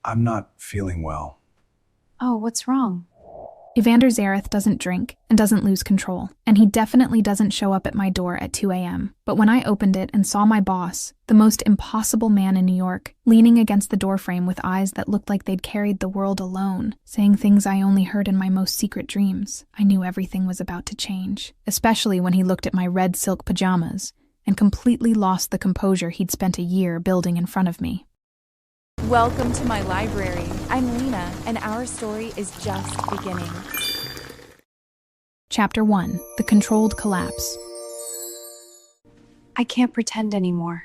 I'm not feeling well. Oh, what's wrong? Evander Zareth doesn't drink and doesn't lose control, and he definitely doesn't show up at my door at 2 a.m. But when I opened it and saw my boss, the most impossible man in New York, leaning against the doorframe with eyes that looked like they'd carried the world alone, saying things I only heard in my most secret dreams, I knew everything was about to change, especially when he looked at my red silk pajamas and completely lost the composure he'd spent a year building in front of me. Welcome to my library. I'm Lena, and our story is just beginning. Chapter 1. The Controlled Collapse. I can't pretend anymore.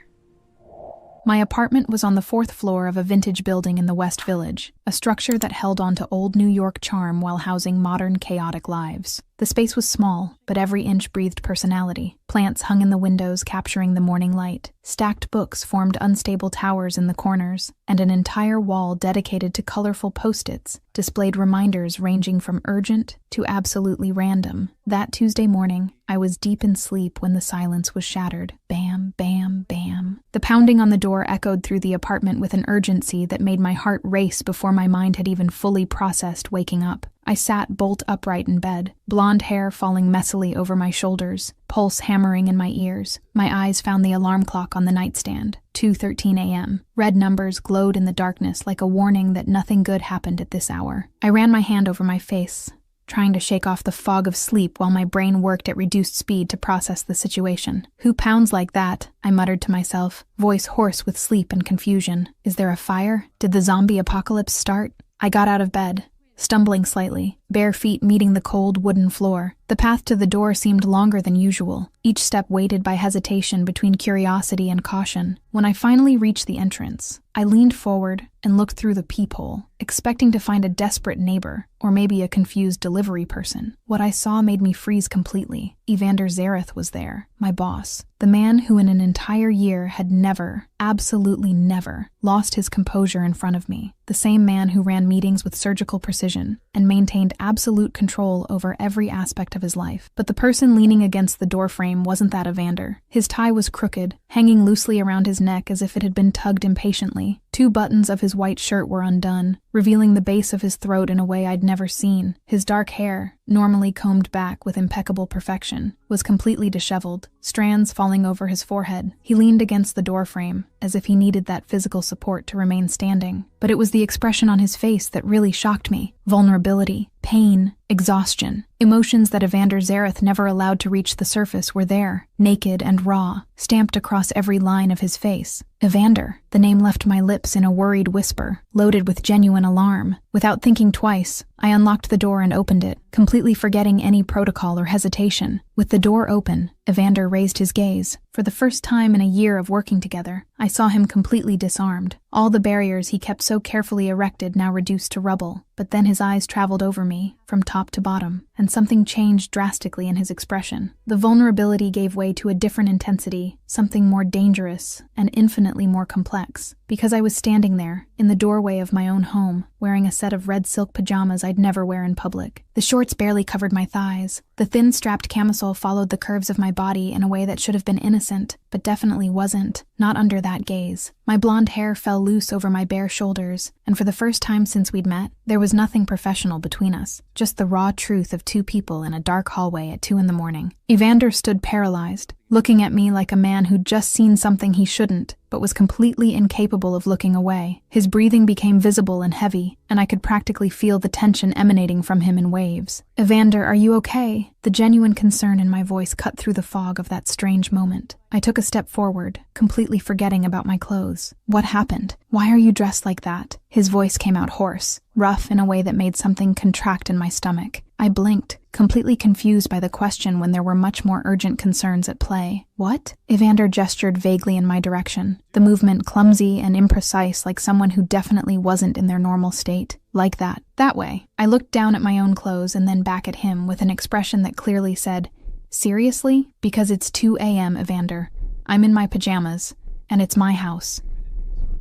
My apartment was on the 4th floor of a vintage building in the West Village, a structure that held on to old New York charm while housing modern, chaotic lives. The space was small, but every inch breathed personality. Plants hung in the windows, capturing the morning light. Stacked books formed unstable towers in the corners, and an entire wall dedicated to colorful post-its displayed reminders ranging from urgent to absolutely random. That Tuesday morning, I was deep in sleep when the silence was shattered. Bam, bam, bam. The pounding on the door echoed through the apartment with an urgency that made my heart race before my mind had even fully processed waking up. I sat bolt upright in bed, blonde hair falling messily over my shoulders, pulse hammering in my ears. My eyes found the alarm clock on the nightstand, 2:13 a.m. Red numbers glowed in the darkness like a warning that nothing good happened at this hour. I ran my hand over my face, trying to shake off the fog of sleep while my brain worked at reduced speed to process the situation. Who pounds like that? I muttered to myself, voice hoarse with sleep and confusion. Is there a fire? Did the zombie apocalypse start? I got out of bed, stumbling slightly, bare feet meeting the cold wooden floor. The path to the door seemed longer than usual, each step weighted by hesitation between curiosity and caution. When I finally reached the entrance, I leaned forward and looked through the peephole, expecting to find a desperate neighbor, or maybe a confused delivery person. What I saw made me freeze completely. Evander Zareth was there, my boss, the man who in an entire year had never, absolutely never, lost his composure in front of me. The same man who ran meetings with surgical precision and maintained absolute control over every aspect of his life. But the person leaning against the doorframe wasn't that Evander. His tie was crooked, hanging loosely around his neck as if it had been tugged impatiently. 2 buttons of his white shirt were undone, revealing the base of his throat in a way I'd never seen. His dark hair, normally combed back with impeccable perfection, was completely disheveled, strands falling over his forehead. He leaned against the doorframe, as if he needed that physical support to remain standing. But it was the expression on his face that really shocked me. Vulnerability, pain, exhaustion. Emotions that Evander Zareth never allowed to reach the surface were there, naked and raw, stamped across every line of his face. Evander, the name left my lips in a worried whisper, loaded with genuine alarm. Without thinking twice, I unlocked the door and opened it, completely forgetting any protocol or hesitation. With the door open, Evander raised his gaze. For the first time in a year of working together, I saw him completely disarmed. All the barriers he kept so carefully erected now reduced to rubble. But then his eyes traveled over me, from top to bottom, and something changed drastically in his expression. The vulnerability gave way to a different intensity, something more dangerous and infinitely more complex. Because I was standing there, in the doorway of my own home, wearing a set of red silk pajamas I'd never wear in public. The shorts barely covered my thighs. The thin strapped camisole followed the curves of my body in a way that should have been innocent, but definitely wasn't, not under that gaze. My blonde hair fell loose over my bare shoulders, and for the first time since we'd met, there was nothing professional between us, just the raw truth of 2 people in a dark hallway at 2 a.m. Evander stood paralyzed, looking at me like a man who'd just seen something he shouldn't, but was completely incapable of looking away. His breathing became visible and heavy, and I could practically feel the tension emanating from him in waves. "Evander, are you okay?" The genuine concern in my voice cut through the fog of that strange moment. I took a step forward, completely forgetting about my clothes. "What happened? Why are you dressed like that?" His voice came out hoarse, rough in a way that made something contract in my stomach. I blinked, completely confused by the question when there were much more urgent concerns at play. "What?" Evander gestured vaguely in my direction, the movement clumsy and imprecise like someone who definitely wasn't in their normal state. "Like that. That way." I looked down at my own clothes and then back at him with an expression that clearly said, "Seriously? Because it's 2 a.m., Evander. I'm in my pajamas, and it's my house."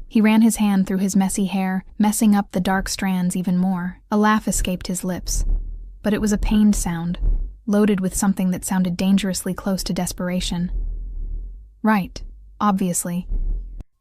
He ran his hand through his messy hair, messing up the dark strands even more. A laugh escaped his lips, but it was a pained sound, loaded with something that sounded dangerously close to desperation. "Right, obviously.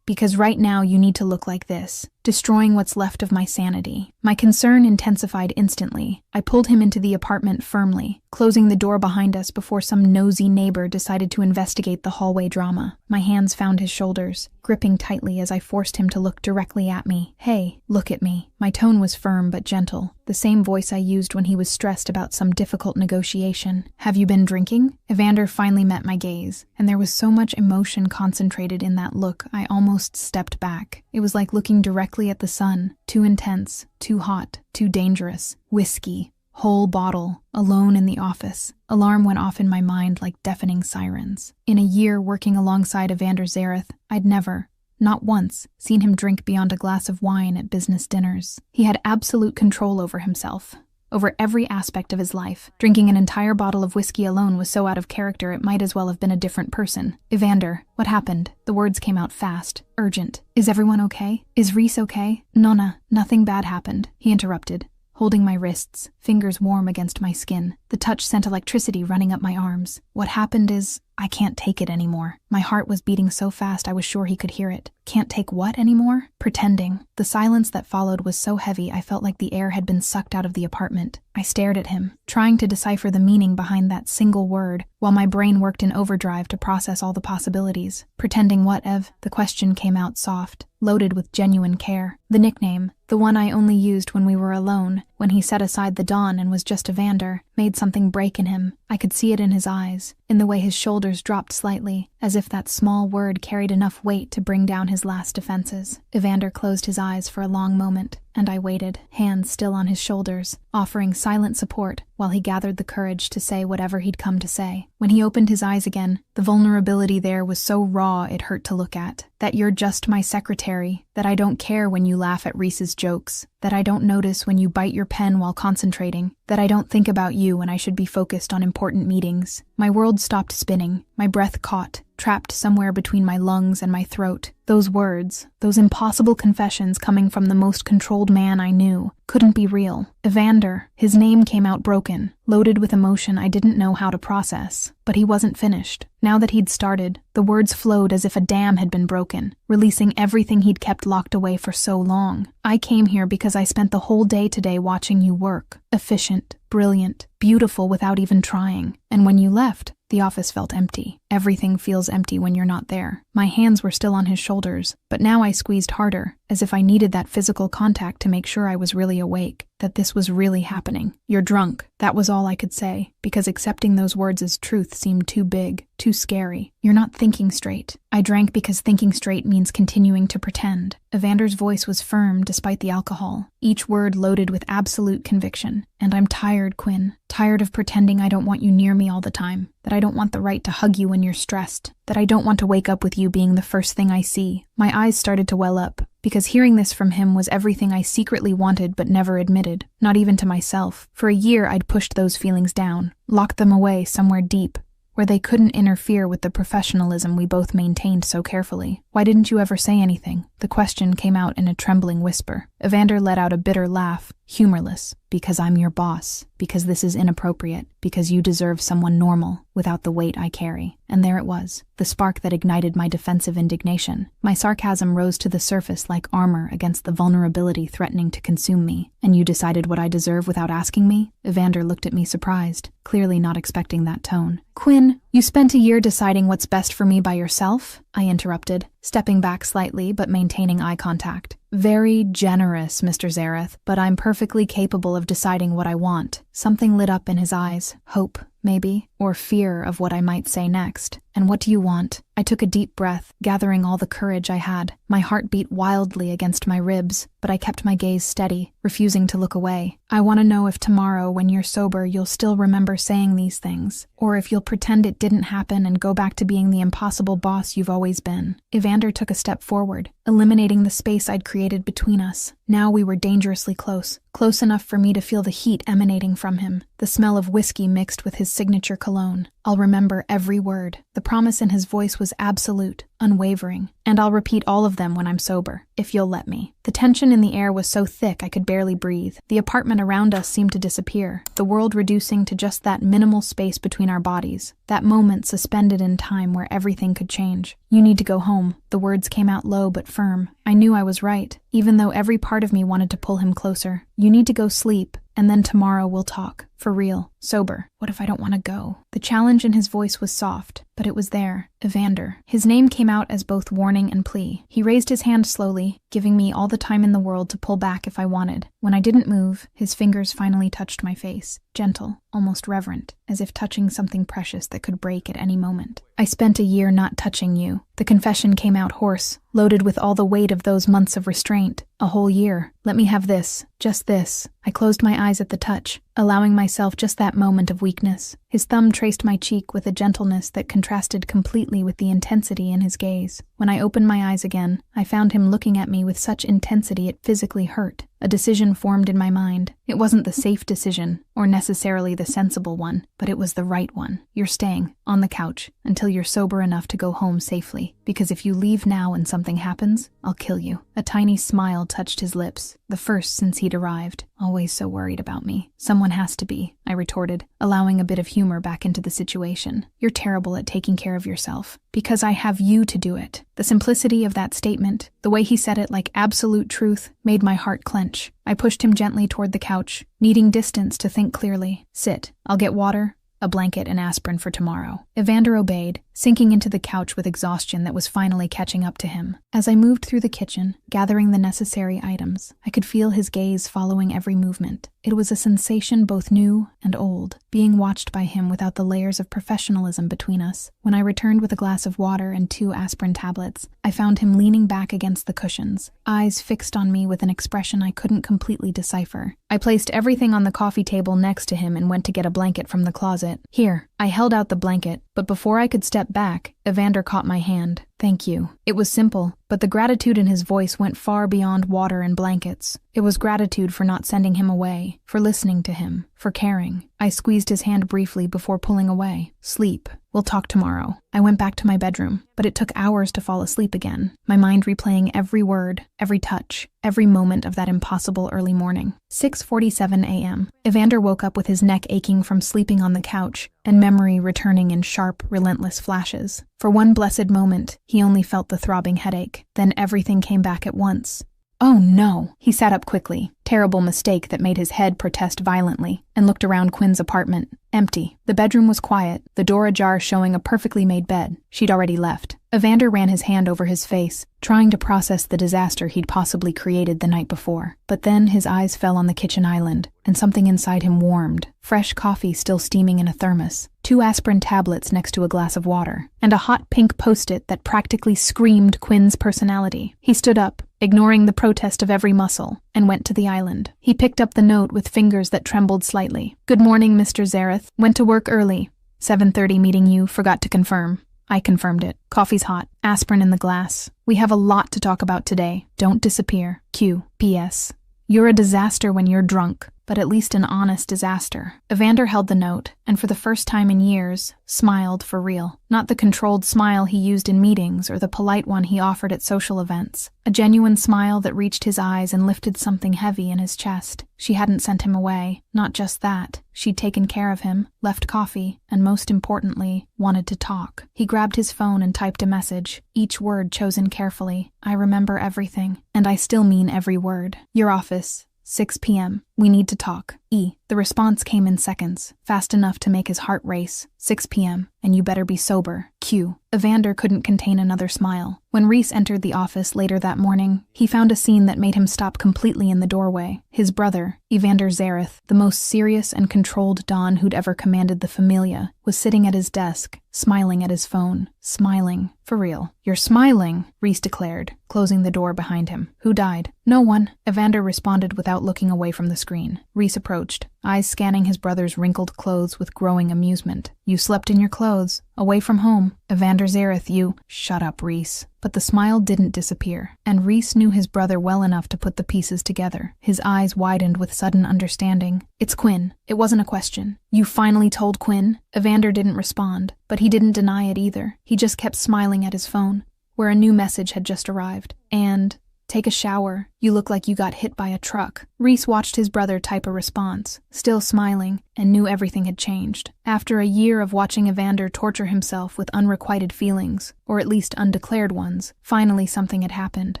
Because right now you need to look like this." destroying what's left of my sanity. My concern intensified instantly. I pulled him into the apartment firmly, closing the door behind us before some nosy neighbor decided to investigate the hallway drama. My hands found his shoulders, gripping tightly as I forced him to look directly at me. "Hey, look at me." My tone was firm but gentle, the same voice I used when he was stressed about some difficult negotiation. "Have you been drinking?" Evander finally met my gaze, and there was so much emotion concentrated in that look I almost stepped back. It was like looking directly at the sun, too intense, too hot, too dangerous. Whiskey. Whole bottle, alone in the office. Alarm went off in my mind like deafening sirens. In a year working alongside Evander Zareth, I'd never, not once, seen him drink beyond a glass of wine at business dinners. He had absolute control over himself, over every aspect of his life. Drinking an entire bottle of whiskey alone was so out of character it might as well have been a different person. "Evander, what happened?" The words came out fast, urgent. "Is everyone okay? Is Reese okay?" "Nona, nothing bad happened," he interrupted, holding my wrists, fingers warm against my skin. The touch sent electricity running up my arms. "What happened is, I can't take it anymore." My heart was beating so fast I was sure he could hear it. "Can't take what anymore?" Pretending. The silence that followed was so heavy I felt like the air had been sucked out of the apartment. I stared at him, trying to decipher the meaning behind that single word, while my brain worked in overdrive to process all the possibilities. "Pretending what, Ev?" The question came out soft, loaded with genuine care. The nickname, the one I only used when we were alone, when he set aside the Dawn and was just Evander, made something break in him. I could see it in his eyes, in the way his shoulders dropped slightly, as if that small word carried enough weight to bring down his last defenses. Evander closed his eyes for a long moment, and I waited, hands still on his shoulders, offering silent support while he gathered the courage to say whatever he'd come to say. When he opened his eyes again, the vulnerability there was so raw it hurt to look at. "That you're just my secretary, that I don't care when you laugh at Reese's jokes, that I don't notice when you bite your pen while concentrating, that I don't think about you when I should be focused on important meetings." My world stopped spinning, my breath caught, trapped somewhere between my lungs and my throat. Those words, those impossible confessions coming from the most controlled man I knew, couldn't be real. Evander, his name came out broken, loaded with emotion I didn't know how to process. But he wasn't finished. Now that he'd started, the words flowed as if a dam had been broken, releasing everything he'd kept locked away for so long. "I came here because I spent the whole day today watching you work. Efficient, brilliant, beautiful without even trying. And when you left, the office felt empty. Everything feels empty when you're not there." My hands were still on his shoulders, but now I squeezed harder, as if I needed that physical contact to make sure I was really awake, that this was really happening. "You're drunk." That was all I could say, because accepting those words as truth seemed too big, too scary. "You're not thinking straight." "I drank because thinking straight means continuing to pretend." Evander's voice was firm despite the alcohol, each word loaded with absolute conviction. "And I'm tired, Quinn. Tired of pretending I don't want you near me all the time, that I don't want the right to hug you when you're stressed, that I don't want to wake up with you being the first thing I see." My eyes started to well up, because hearing this from him was everything I secretly wanted but never admitted, not even to myself. For a year I'd pushed those feelings down, locked them away somewhere deep, where they couldn't interfere with the professionalism we both maintained so carefully. "Why didn't you ever say anything?" The question came out in a trembling whisper. Evander let out a bitter laugh, humorless. "Because I'm your boss, because this is inappropriate, because you deserve someone normal, without the weight I carry." And there it was, the spark that ignited my defensive indignation. My sarcasm rose to the surface like armor against the vulnerability threatening to consume me. "And you decided what I deserve without asking me?" Evander looked at me surprised, clearly not expecting that tone. "Quinn, you spent a year deciding what's best for me by yourself?" I interrupted, stepping back slightly but maintaining eye contact. "Very generous, Mr. Zareth, but I'm perfectly capable of deciding what I want." Something lit up in his eyes. Hope, maybe, or fear of what I might say next. "And what do you want?" I took a deep breath, gathering all the courage I had. My heart beat wildly against my ribs, but I kept my gaze steady, refusing to look away. "I want to know if tomorrow, when you're sober, you'll still remember saying these things, or if you'll pretend it didn't happen and go back to being the impossible boss you've always been." Evander took a step forward, eliminating the space I'd created between us. Now we were dangerously close, close enough for me to feel the heat emanating from him, the smell of whiskey mixed with his signature cologne. I'll remember every word. The promise in his voice was absolute, unwavering, and I'll repeat all of them when I'm sober, if you'll let me. The tension in the air was so thick I could barely breathe. The apartment around us seemed to disappear, the world reducing to just that minimal space between our bodies, that moment suspended in time where everything could change. You need to go home. The words came out low but firm. I knew I was right, even though every part of me wanted to pull him closer. You need to go sleep, and then tomorrow we'll talk. For real. Sober. What if I don't want to go? The challenge in his voice was soft, but it was there. Evander. His name came out as both warning and plea. He raised his hand slowly, giving me all the time in the world to pull back if I wanted. When I didn't move, his fingers finally touched my face. Gentle, almost reverent, as if touching something precious that could break at any moment. I spent a year not touching you. The confession came out hoarse, loaded with all the weight of those months of restraint. A whole year. Let me have this. Just this. I closed my eyes at the touch, allowing myself just that moment of weakness. His thumb traced my cheek with a gentleness that contrasted completely with the intensity in his gaze. When I opened my eyes again, I found him looking at me with such intensity it physically hurt. A decision formed in my mind. It wasn't the safe decision, or necessarily the sensible one, but it was the right one. You're staying, on the couch, until you're sober enough to go home safely. Because if you leave now and something happens, I'll kill you. A tiny smile touched his lips, the first since he'd arrived. Always so worried about me. Someone has to be, I retorted, allowing a bit of humor back into the situation. You're terrible at taking care of yourself. Because I have you to do it. The simplicity of that statement, the way he said it like absolute truth, made my heart clench. I pushed him gently toward the couch, needing distance to think clearly. Sit. I'll get water, a blanket, and aspirin for tomorrow. Evander obeyed, sinking into the couch with exhaustion that was finally catching up to him. As I moved through the kitchen, gathering the necessary items, I could feel his gaze following every movement. It was a sensation both new and old, being watched by him without the layers of professionalism between us. When I returned with a glass of water and 2 aspirin tablets, I found him leaning back against the cushions, eyes fixed on me with an expression I couldn't completely decipher. I placed everything on the coffee table next to him and went to get a blanket from the closet. Here, I held out the blanket, but before I could step back, Evander caught my hand. Thank you. It was simple, but the gratitude in his voice went far beyond water and blankets. It was gratitude for not sending him away, for listening to him, for caring. I squeezed his hand briefly before pulling away. Sleep. We'll talk tomorrow. I went back to my bedroom, but it took hours to fall asleep again, my mind replaying every word, every touch, every moment of that impossible early morning. 6:47 a.m. Evander woke up with his neck aching from sleeping on the couch, and memory returning in sharp, relentless flashes. For one blessed moment, he only felt the throbbing headache. Then everything came back at once. Oh no! He sat up quickly. Terrible mistake that made his head protest violently, and looked around Quinn's apartment. Empty. The bedroom was quiet, the door ajar showing a perfectly made bed. She'd already left. Evander ran his hand over his face, trying to process the disaster he'd possibly created the night before. But then his eyes fell on the kitchen island, and something inside him warmed. Fresh coffee still steaming in a thermos, 2 aspirin tablets next to a glass of water, and a hot pink post-it that practically screamed Quinn's personality. He stood up, ignoring the protest of every muscle, and went to the island. He picked up the note with fingers that trembled slightly. Good morning, Mr. Zareth. Went to work early. 7:30 meeting you, forgot to confirm. I confirmed it. Coffee's hot. Aspirin in the glass. We have a lot to talk about today. Don't disappear. Q. P.S. You're a disaster when you're drunk, but at least an honest disaster. Evander held the note, and for the first time in years, smiled for real. Not the controlled smile he used in meetings or the polite one he offered at social events. A genuine smile that reached his eyes and lifted something heavy in his chest. She hadn't sent him away. Not just that. She'd taken care of him, left coffee, and most importantly, wanted to talk. He grabbed his phone and typed a message, each word chosen carefully. I remember everything, and I still mean every word. Your office. 6 p.m. We need to talk. E. The response came in seconds, fast enough to make his heart race. 6 p.m. And you better be sober. Q. Evander couldn't contain another smile. When Reese entered the office later that morning, he found a scene that made him stop completely in the doorway. His brother, Evander Zareth, the most serious and controlled Don who'd ever commanded the Familia, was sitting at his desk, smiling at his phone. Smiling. For real. You're smiling, Reese declared, closing the door behind him. Who died? No one, Evander responded without looking away from the screen. Reese approached, eyes scanning his brother's wrinkled clothes with growing amusement. "You slept in your clothes, away from home. Evander Zareth, you—" "Shut up, Reese." But the smile didn't disappear, and Reese knew his brother well enough to put the pieces together. His eyes widened with sudden understanding. "It's Quinn. It wasn't a question." "You finally told Quinn?" Evander didn't respond, but he didn't deny it either. He just kept smiling at his phone, where a new message had just arrived. "And take a shower. You look like you got hit by a truck." Reese watched his brother type a response, still smiling, and knew everything had changed. After a year of watching Evander torture himself with unrequited feelings, or at least undeclared ones, finally something had happened.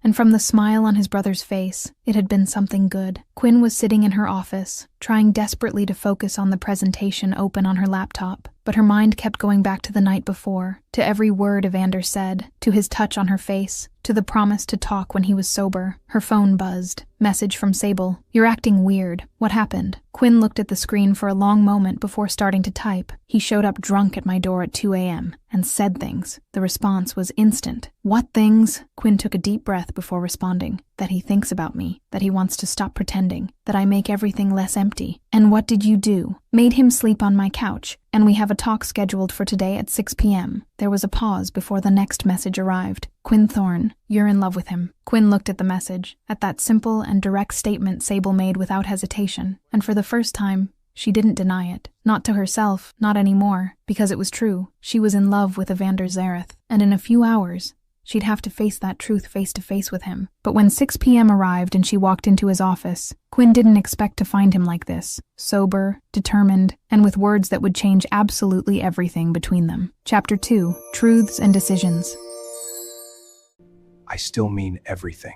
And from the smile on his brother's face, it had been something good. Quinn was sitting in her office, trying desperately to focus on the presentation open on her laptop, but her mind kept going back to the night before, to every word Evander said, to his touch on her face, to the promise to talk when he was sober. Her phone buzzed. Message from Sable. "You're acting weird. What happened?" Quinn looked at the screen for a long moment before starting to type. "He showed up drunk at my door at 2 a.m. and said things." The response was instant. "What things?" Quinn took a deep breath before responding. "That he thinks about me, that he wants to stop pretending, that I make everything less empty." "And what did you do?" "Made him sleep on my couch, and we have a talk scheduled for today at 6 p.m. There was a pause before the next message arrived. "Quinn Thorne, you're in love with him." Quinn looked at the message, at that simple and direct statement Sable made without hesitation, and for the first time, she didn't deny it. Not to herself, not anymore, because it was true. She was in love with Evander Zareth, and in a few hours, she'd have to face that truth face to face with him. But when 6 p.m. arrived and she walked into his office, Quinn didn't expect to find him like this, sober, determined, and with words that would change absolutely everything between them. Chapter 2, Truths and Decisions. I still mean everything.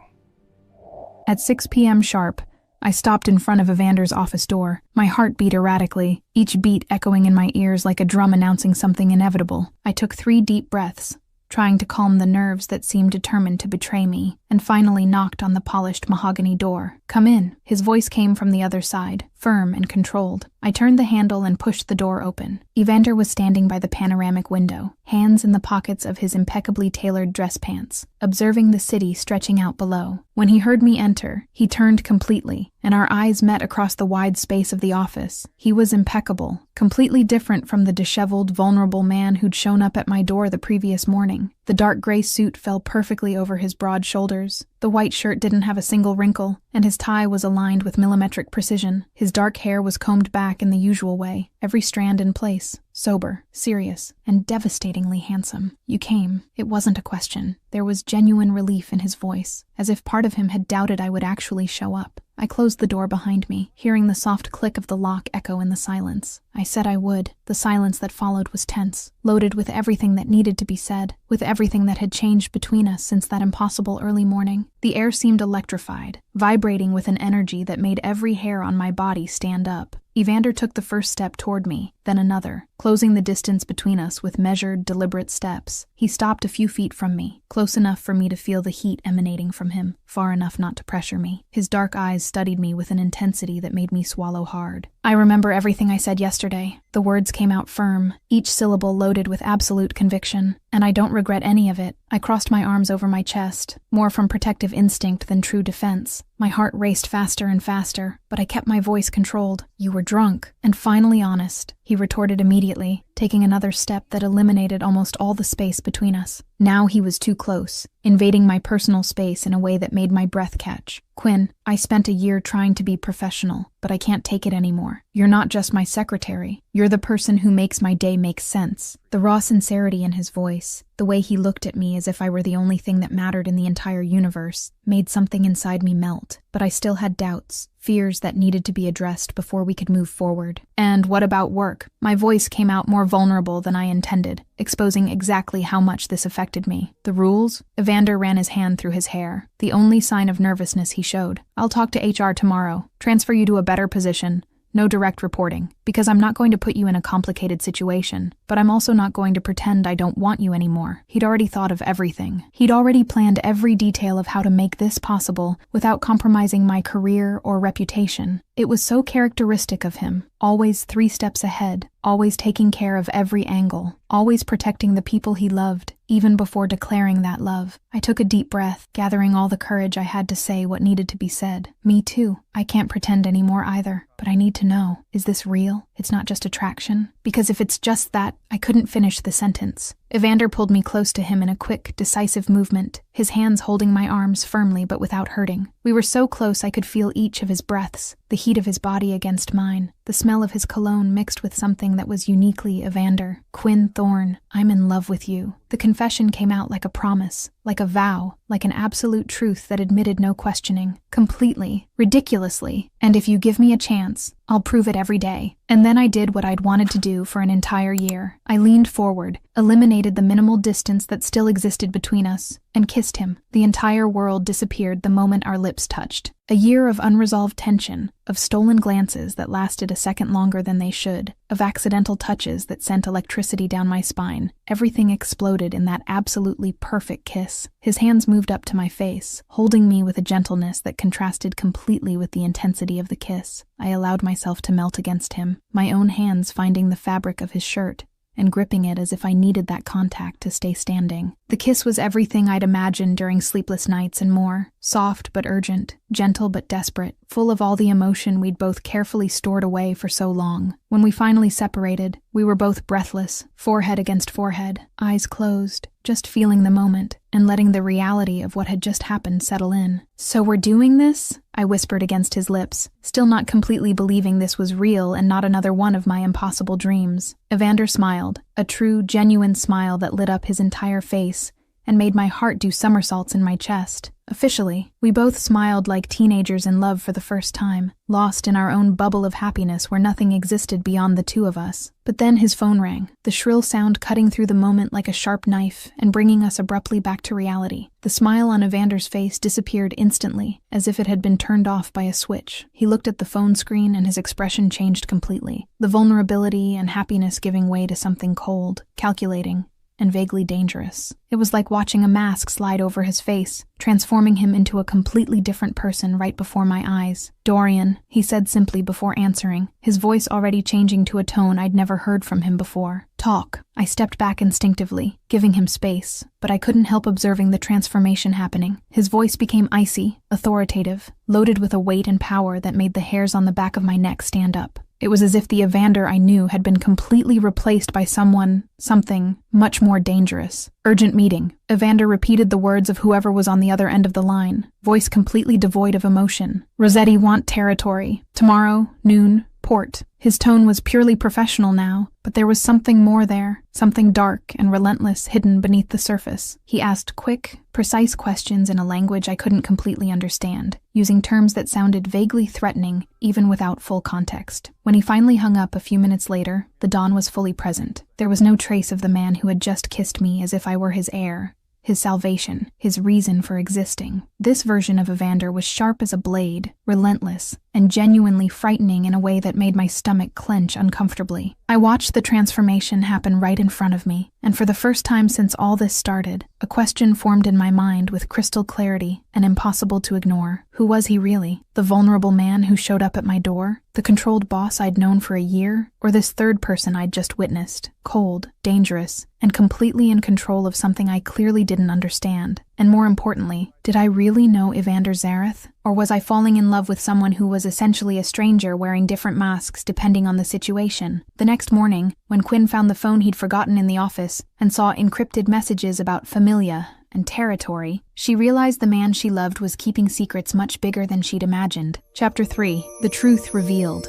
At 6 p.m. sharp, I stopped in front of Evander's office door. My heart beat erratically, each beat echoing in my ears like a drum announcing something inevitable. I took 3 deep breaths, trying to calm the nerves that seemed determined to betray me, and finally knocked on the polished mahogany door. "Come in." His voice came from the other side, firm and controlled. I turned the handle and pushed the door open. Evander was standing by the panoramic window, hands in the pockets of his impeccably tailored dress pants, observing the city stretching out below. When he heard me enter, he turned completely, and our eyes met across the wide space of the office. He was impeccable, completely different from the disheveled, vulnerable man who'd shown up at my door the previous morning. The dark gray suit fell perfectly over his broad shoulders. The white shirt didn't have a single wrinkle, and his tie was aligned with millimetric precision. His dark hair was combed back in the usual way, every strand in place. Sober, serious, and devastatingly handsome. "You came." It wasn't a question. There was genuine relief in his voice, as if part of him had doubted I would actually show up. I closed the door behind me, hearing the soft click of the lock echo in the silence. I said I would. The silence that followed was tense, loaded with everything that needed to be said, with everything that had changed between us since that impossible early morning. The air seemed electrified, vibrating with an energy that made every hair on my body stand up. Evander took the first step toward me, then another, closing the distance between us with measured, deliberate steps. He stopped a few feet from me, close enough for me to feel the heat emanating from him, far enough not to pressure me. His dark eyes studied me with an intensity that made me swallow hard. "I remember everything I said yesterday." The words came out firm, each syllable loaded with absolute conviction, and I don't regret any of it. I crossed my arms over my chest, more from protective instinct than true defense. My heart raced faster and faster, but I kept my voice controlled. "You were drunk, and finally honest," he retorted immediately, taking another step that eliminated almost all the space between us. Now he was too close, invading my personal space in a way that made my breath catch. "Quinn, I spent a year trying to be professional, but I can't take it anymore. You're not just my secretary. You're the person who makes my day make sense." The raw sincerity in his voice, the way he looked at me as if I were the only thing that mattered in the entire universe, made something inside me melt. But I still had doubts, fears that needed to be addressed before we could move forward. "And what about work?" My voice came out more vulnerable than I intended, exposing exactly how much this affected me. "The rules?" Evander ran his hand through his hair, the only sign of nervousness he showed. "I'll talk to HR tomorrow, transfer you to a better position. No direct reporting, because I'm not going to put you in a complicated situation, but I'm also not going to pretend I don't want you anymore." He'd already thought of everything. He'd already planned every detail of how to make this possible without compromising my career or reputation. It was so characteristic of him, always 3 steps ahead, always taking care of every angle, always protecting the people he loved, even before declaring that love. I took a deep breath, gathering all the courage I had to say what needed to be said. Me too. I can't pretend anymore either, but I need to know. Is this real? It's not just attraction? Because if it's just that, I couldn't finish the sentence. Evander pulled me close to him in a quick, decisive movement, his hands holding my arms firmly but without hurting. We were so close I could feel each of his breaths, the heat of his body against mine, the smell of his cologne mixed with something that was uniquely Evander. Quinn Thorne, I'm in love with you. The confession came out like a promise, like a vow, like an absolute truth that admitted no questioning. Completely, ridiculously, and if you give me a chance, I'll prove it every day. And then I did what I'd wanted to do for an entire year. I leaned forward, eliminated the minimal distance that still existed between us, and kissed him. The entire world disappeared the moment our lips touched. A year of unresolved tension, of stolen glances that lasted a second longer than they should, of accidental touches that sent electricity down my spine. Everything exploded in that absolutely perfect kiss. His hands moved up to my face, holding me with a gentleness that contrasted completely with the intensity of the kiss. I allowed myself to melt against him, my own hands finding the fabric of his shirt and gripping it as if I needed that contact to stay standing. The kiss was everything I'd imagined during sleepless nights and more. Soft but urgent, gentle but desperate, full of all the emotion we'd both carefully stored away for so long. When we finally separated, we were both breathless, forehead against forehead, eyes closed, just feeling the moment and letting the reality of what had just happened settle in. "So we're doing this?" I whispered against his lips, still not completely believing this was real and not another one of my impossible dreams. Evander smiled, a true, genuine smile that lit up his entire face and made my heart do somersaults in my chest. Officially, we both smiled like teenagers in love for the first time, lost in our own bubble of happiness where nothing existed beyond the two of us. But then his phone rang, the shrill sound cutting through the moment like a sharp knife and bringing us abruptly back to reality. The smile on Evander's face disappeared instantly, as if it had been turned off by a switch. He looked at the phone screen and his expression changed completely, the vulnerability and happiness giving way to something cold, calculating, and vaguely dangerous. It was like watching a mask slide over his face, transforming him into a completely different person right before my eyes. "Dorian," he said simply before answering, his voice already changing to a tone I'd never heard from him before. "Talk." I stepped back instinctively, giving him space, but I couldn't help observing the transformation happening. His voice became icy, authoritative, loaded with a weight and power that made the hairs on the back of my neck stand up. It was as if the Evander I knew had been completely replaced by something much more dangerous. "Urgent meeting." Evander repeated the words of whoever was on the other end of the line, voice completely devoid of emotion. "Rossetti want territory. Tomorrow, noon, port." His tone was purely professional now, but there was something more there, something dark and relentless hidden beneath the surface. He asked quick, precise questions in a language I couldn't completely understand, using terms that sounded vaguely threatening even without full context. When he finally hung up a few minutes later, the dawn was fully present. There was no trace of the man who had just kissed me as if I were his heir, his salvation, his reason for existing. This version of Evander was sharp as a blade, relentless, and genuinely frightening in a way that made my stomach clench uncomfortably. I watched the transformation happen right in front of me, and for the first time since all this started, a question formed in my mind with crystal clarity and impossible to ignore. Who was he really? The vulnerable man who showed up at my door? The controlled boss I'd known for a year? Or this third person I'd just witnessed? Cold, dangerous, and completely in control of something I clearly didn't understand. And more importantly, did I really know Evander Zareth? Or was I falling in love with someone who was essentially a stranger wearing different masks depending on the situation? The next morning, when Quinn found the phone he'd forgotten in the office and saw encrypted messages about familia and territory, she realized the man she loved was keeping secrets much bigger than she'd imagined. Chapter 3. The Truth Revealed.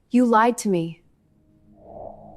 You lied to me.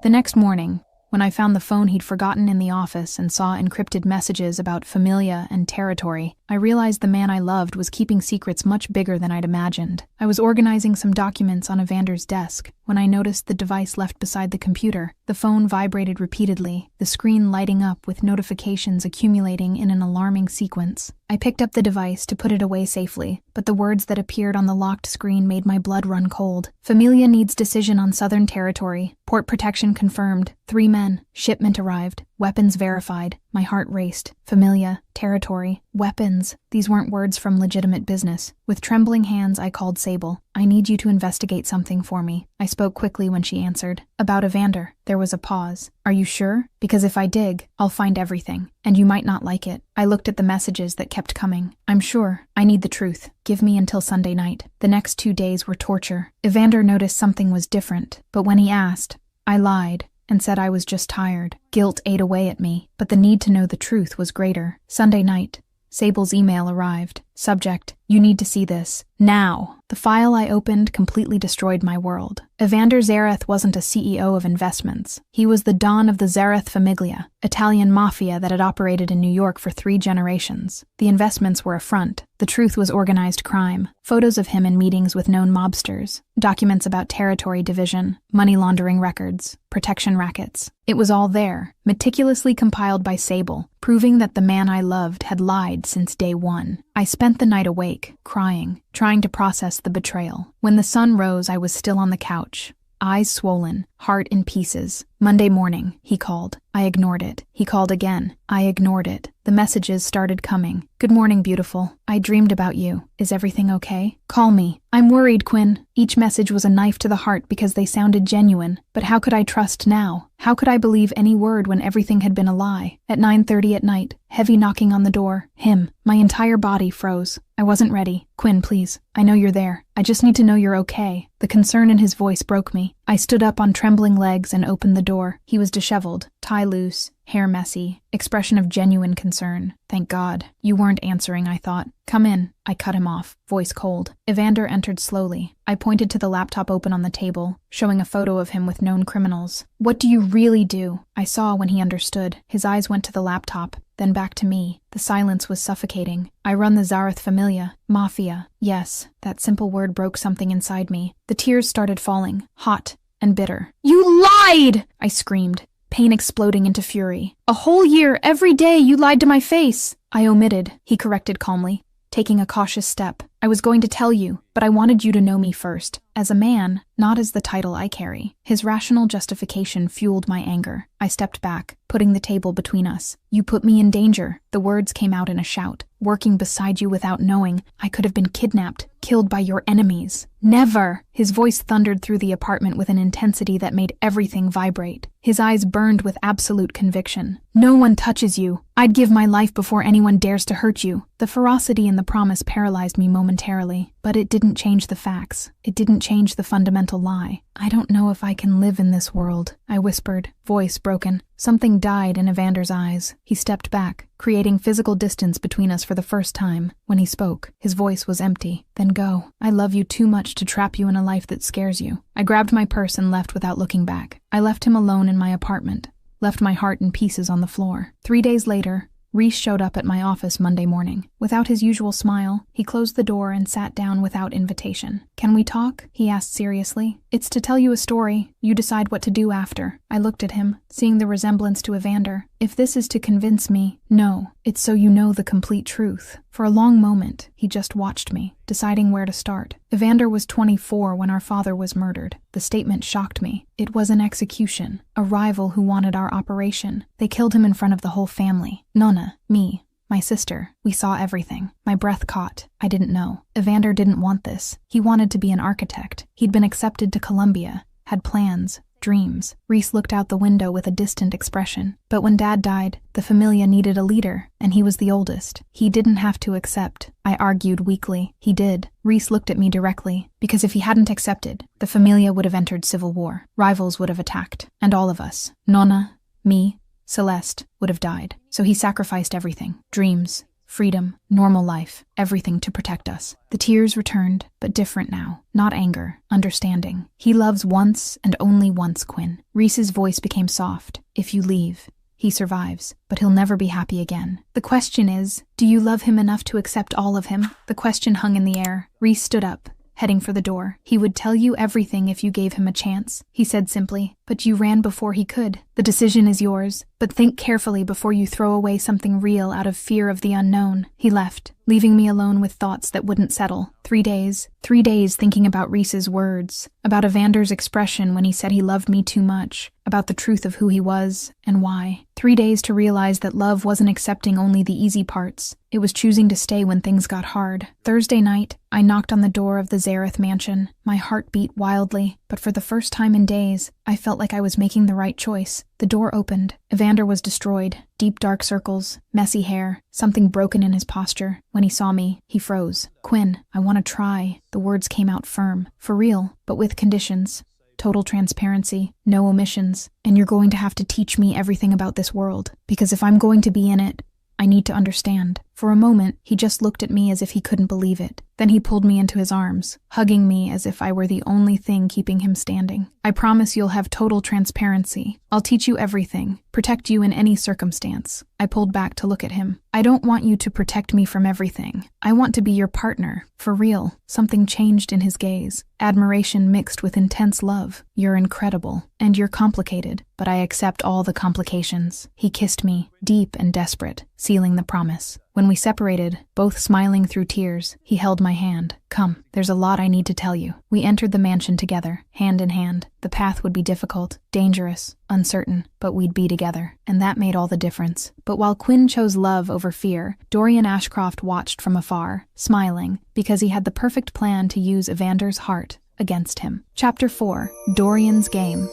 The next morning, when I found the phone he'd forgotten in the office and saw encrypted messages about familia and territory, I realized the man I loved was keeping secrets much bigger than I'd imagined. I was organizing some documents on Evander's desk when I noticed the device left beside the computer. The phone vibrated repeatedly, the screen lighting up with notifications accumulating in an alarming sequence. I picked up the device to put it away safely, but the words that appeared on the locked screen made my blood run cold. "Familia needs decision on Southern Territory. Port protection confirmed. 3 men. Shipment arrived. Weapons verified. My heart raced. Familia, territory, weapons. These weren't words from legitimate business. With trembling hands, I called Sable. I need you to investigate something for me. I spoke quickly when she answered. About Evander. There was a pause. Are you sure? Because if I dig, I'll find everything. And you might not like it. I looked at the messages that kept coming. I'm sure. I need the truth. Give me until Sunday night. The next 2 days were torture. Evander noticed something was different, but when he asked, I lied and said I was just tired. Guilt ate away at me, but the need to know the truth was greater. Sunday night. Sable's email arrived. Subject, you need to see this. Now. The file I opened completely destroyed my world. Evander Zareth wasn't a CEO of investments. He was the Don of the Zareth Famiglia, Italian Mafia that had operated in New York for 3 generations. The investments were a front. The truth was organized crime. Photos of him in meetings with known mobsters. Documents about territory division, money laundering records, protection rackets. It was all there, meticulously compiled by Sable, proving that the man I loved had lied since day one. I spent the night awake, crying, trying to process the betrayal. When the sun rose, I was still on the couch, eyes swollen, heart in pieces. Monday morning, he called. I ignored it. He called again. I ignored it. The messages started coming. Good morning, beautiful. I dreamed about you. Is everything okay? Call me. I'm worried, Quinn. Each message was a knife to the heart because they sounded genuine. But how could I trust now? How could I believe any word when everything had been a lie? At 9:30 at night, heavy knocking on the door. Him. My entire body froze. I wasn't ready. Quinn, please. I know you're there. I just need to know you're okay. The concern in his voice broke me. I stood up on trembling legs and opened the door. He was disheveled, tie loose, hair messy, expression of genuine concern. Thank God. You weren't answering, I thought. Come in. I cut him off, voice cold. Evander entered slowly. I pointed to the laptop open on the table, showing a photo of him with known criminals. What do you really do? I saw when he understood. His eyes went to the laptop, then back to me. The silence was suffocating. I run the Zareth Familia, Mafia. Yes, that simple word broke something inside me. The tears started falling, hot and bitter. You lied! I screamed, pain exploding into fury. A whole year, every day, you lied to my face. I omitted, he corrected calmly, taking a cautious step. I was going to tell you, but I wanted you to know me first. As a man, not as the title I carry. His rational justification fueled my anger. I stepped back, putting the table between us. You put me in danger. The words came out in a shout. Working beside you without knowing, I could have been kidnapped, killed by your enemies. Never! His voice thundered through the apartment with an intensity that made everything vibrate. His eyes burned with absolute conviction. No one touches you. I'd give my life before anyone dares to hurt you. The ferocity in the promise paralyzed me momentarily, but it didn't change the facts. It didn't change the fundamental lie. I don't know if I can live in this world, I whispered, voice broken. Something died in Evander's eyes. He stepped back, creating physical distance between us for the first time. When he spoke, his voice was empty. Then go. I love you too much to trap you in a life that scares you. I grabbed my purse and left without looking back. I left him alone in my apartment, left my heart in pieces on the floor. 3 days later, Reese showed up at my office Monday morning. Without his usual smile, he closed the door and sat down without invitation. Can we talk? He asked seriously. It's to tell you a story. You decide what to do after. I looked at him, seeing the resemblance to Evander. If this is to convince me, no. It's so you know the complete truth. For a long moment, he just watched me, deciding where to start. Evander was 24 when our father was murdered. The statement shocked me. It was an execution, a rival who wanted our operation. They killed him in front of the whole family. Nonna, me, my sister. We saw everything. My breath caught. I didn't know. Evander didn't want this. He wanted to be an architect. He'd been accepted to Columbia, had plans, dreams. Reese looked out the window with a distant expression. But when Dad died, the Familia needed a leader, and he was the oldest. He didn't have to accept. I argued weakly. He did. Reese looked at me directly, because if he hadn't accepted, the Familia would have entered civil war. Rivals would have attacked. And all of us, Nonna, me, Celeste, would have died. So he sacrificed everything. Dreams, freedom, normal life, everything to protect us. The tears returned, but different now. Not anger, understanding. He loves once and only once, Quinn. Reese's voice became soft. If you leave, he survives, but he'll never be happy again. The question is, do you love him enough to accept all of him? The question hung in the air. Reese stood up, heading for the door. He would tell you everything if you gave him a chance, he said simply, But you ran before he could. The decision is yours, but think carefully before you throw away something real out of fear of the unknown. He left, leaving me alone with thoughts that wouldn't settle. 3 days thinking about Reese's words, about Evander's expression when he said he loved me too much, about the truth of who he was and why. 3 days to realize that love wasn't accepting only the easy parts. It was choosing to stay when things got hard. Thursday night, I knocked on the door of the Zareth mansion. My heart beat wildly, but for the first time in days, I felt like I was making the right choice. The door opened. Evander was destroyed. Deep dark circles, messy hair, something broken in his posture. When he saw me, he froze. "Quinn, I want to try." The words came out firm. "For real, but with conditions. Total transparency, no omissions, and you're going to have to teach me everything about this world, because if I'm going to be in it, I need to understand." For a moment, he just looked at me as if he couldn't believe it. Then he pulled me into his arms, hugging me as if I were the only thing keeping him standing. "I promise you'll have total transparency. I'll teach you everything, protect you in any circumstance." I pulled back to look at him. "I don't want you to protect me from everything. I want to be your partner, for real." Something changed in his gaze, admiration mixed with intense love. "You're incredible, and you're complicated, but I accept all the complications." He kissed me, deep and desperate, sealing the promise. When we separated, both smiling through tears, he held my hand. "Come, there's a lot I need to tell you." We entered the mansion together, hand in hand. The path would be difficult, dangerous, uncertain, but we'd be together, and that made all the difference. But while Quinn chose love over fear, Dorian Ashcroft watched from afar, smiling, because he had the perfect plan to use Evander's heart against him. Chapter 4: Dorian's Game.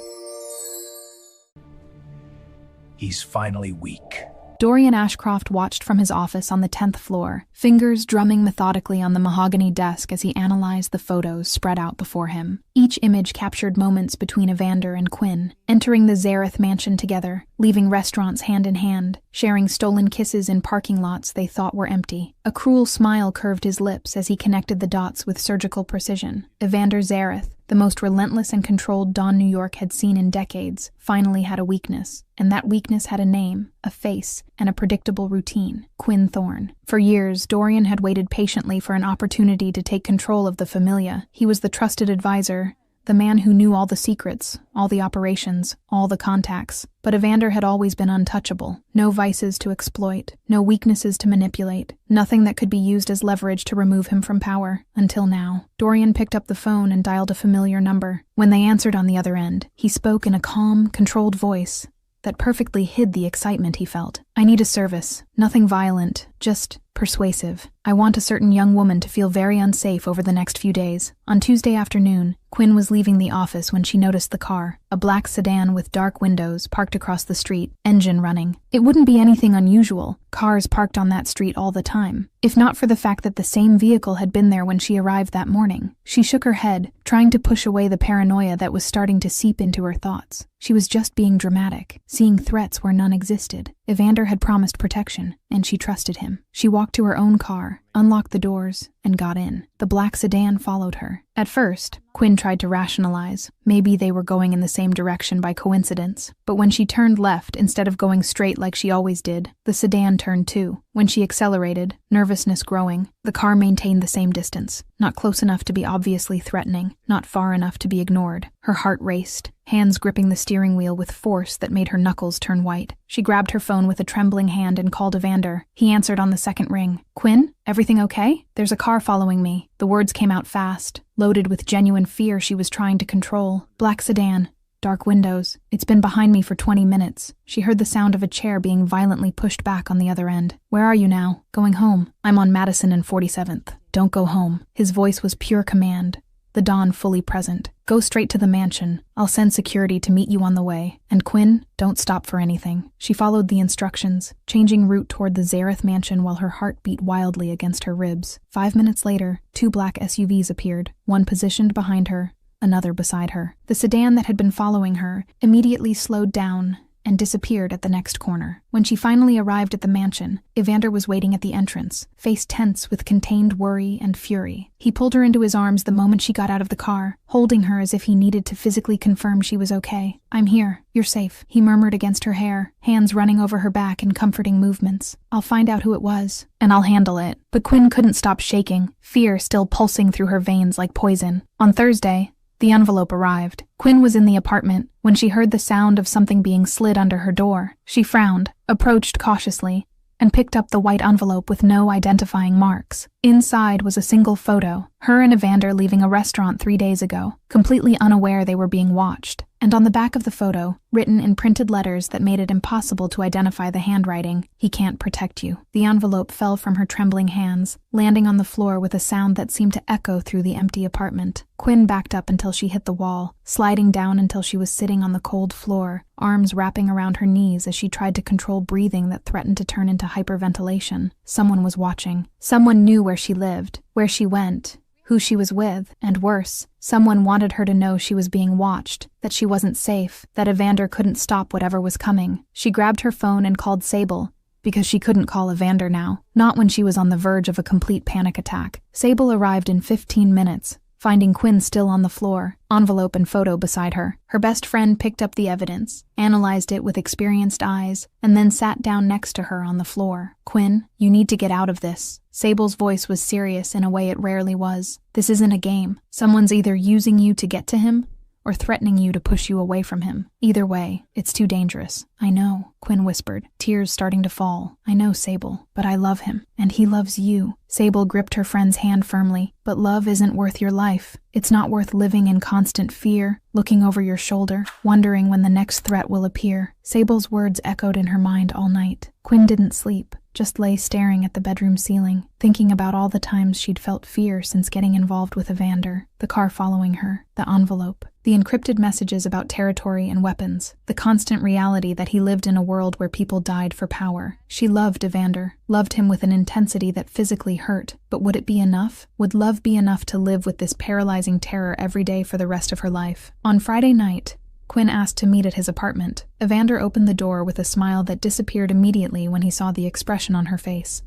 He's finally weak. Dorian Ashcroft watched from his office on the 10th floor, fingers drumming methodically on the mahogany desk as he analyzed the photos spread out before him. Each image captured moments between Evander and Quinn, entering the Zareth mansion together, leaving restaurants hand in hand, sharing stolen kisses in parking lots they thought were empty. A cruel smile curved his lips as he connected the dots with surgical precision. Evander Zareth, the most relentless and controlled Don New York had seen in decades, finally had a weakness. And that weakness had a name, a face, and a predictable routine: Quinn Thorne. For years, Dorian had waited patiently for an opportunity to take control of the Familia. He was the trusted advisor, the man who knew all the secrets, all the operations, all the contacts. But Evander had always been untouchable. No vices to exploit, no weaknesses to manipulate, nothing that could be used as leverage to remove him from power. Until now. Dorian picked up the phone and dialed a familiar number. When they answered on the other end, he spoke in a calm, controlled voice that perfectly hid the excitement he felt. "I need a service. Nothing violent, just persuasive. I want a certain young woman to feel very unsafe over the next few days." On Tuesday afternoon, Quinn was leaving the office when she noticed the car, a black sedan with dark windows, parked across the street, engine running. It wouldn't be anything unusual. Cars parked on that street all the time, if not for the fact that the same vehicle had been there when she arrived that morning. She shook her head, trying to push away the paranoia that was starting to seep into her thoughts. She was just being dramatic, seeing threats where none existed. Evander had promised protection, and she trusted him. She walked to her own car, unlocked the doors, and got in. The black sedan followed her. At first, Quinn tried to rationalize. Maybe they were going in the same direction by coincidence. But when she turned left instead of going straight like she always did, the sedan turned too. When she accelerated, nervousness growing, the car maintained the same distance. Not close enough to be obviously threatening, not far enough to be ignored. Her heart raced, hands gripping the steering wheel with force that made her knuckles turn white. She grabbed her phone with a trembling hand and called Evander. He answered on the second ring. "Quinn, everything okay? There's a car following me." The words came out fast, loaded with genuine fear she was trying to control. "Black sedan. Dark windows. It's been behind me for 20 minutes. She heard the sound of a chair being violently pushed back on the other end. "Where are you now?" "Going home. I'm on Madison and 47th. Don't go home." His voice was pure command, the Don fully present. "Go straight to the mansion. I'll send security to meet you on the way. And Quinn, don't stop for anything." She followed the instructions, changing route toward the Zareth mansion while her heart beat wildly against her ribs. 5 minutes later, 2 black SUVs appeared, one positioned behind her, another beside her. The sedan that had been following her immediately slowed down and disappeared at the next corner. When she finally arrived at the mansion, Evander was waiting at the entrance, face tense with contained worry and fury. He pulled her into his arms the moment she got out of the car, holding her as if he needed to physically confirm she was okay. "I'm here. You're safe," he murmured against her hair, hands running over her back in comforting movements. "I'll find out who it was, and I'll handle it." But Quinn couldn't stop shaking, fear still pulsing through her veins like poison. On Thursday, The envelope arrived. Quinn was in the apartment when she heard the sound of something being slid under her door. She frowned, approached cautiously, and picked up the white envelope with no identifying marks. Inside was a single photo, her and Evander leaving a restaurant 3 days ago, completely unaware they were being watched. And on the back of the photo, written in printed letters that made it impossible to identify the handwriting, "He can't protect you." The envelope fell from her trembling hands, landing on the floor with a sound that seemed to echo through the empty apartment. Quinn backed up until she hit the wall, sliding down until she was sitting on the cold floor, arms wrapping around her knees as she tried to control breathing that threatened to turn into hyperventilation. Someone was watching. Someone knew where she lived, where she went, who she was with, and worse, someone wanted her to know she was being watched, that she wasn't safe, that Evander couldn't stop whatever was coming. She grabbed her phone and called Sable, because she couldn't call Evander now, not when she was on the verge of a complete panic attack. Sable arrived in 15 minutes, finding Quinn still on the floor, envelope and photo beside her. Her best friend picked up the evidence, analyzed it with experienced eyes, and then sat down next to her on the floor. "Quinn, you need to get out of this." Sable's voice was serious in a way it rarely was. "This isn't a game. Someone's either using you to get to him, or threatening you to push you away from him. Either way, it's too dangerous." "I know," Quinn whispered, tears starting to fall. "I know, Sable, but I love him, and he loves you." Sable gripped her friend's hand firmly. "But love isn't worth your life. It's not worth living in constant fear, looking over your shoulder, wondering when the next threat will appear." Sable's words echoed in her mind all night. Quinn didn't sleep, just lay staring at the bedroom ceiling, thinking about all the times she'd felt fear since getting involved with Evander, the car following her, the envelope, the encrypted messages about territory and weapons, the constant reality that he lived in a world where people died for power. She loved Evander, loved him with an intensity that physically hurt, but would it be enough? Would love be enough to live with this paralyzing terror every day for the rest of her life? On Friday night, Quinn asked to meet at his apartment. Evander opened the door with a smile that disappeared immediately when he saw the expression on her face.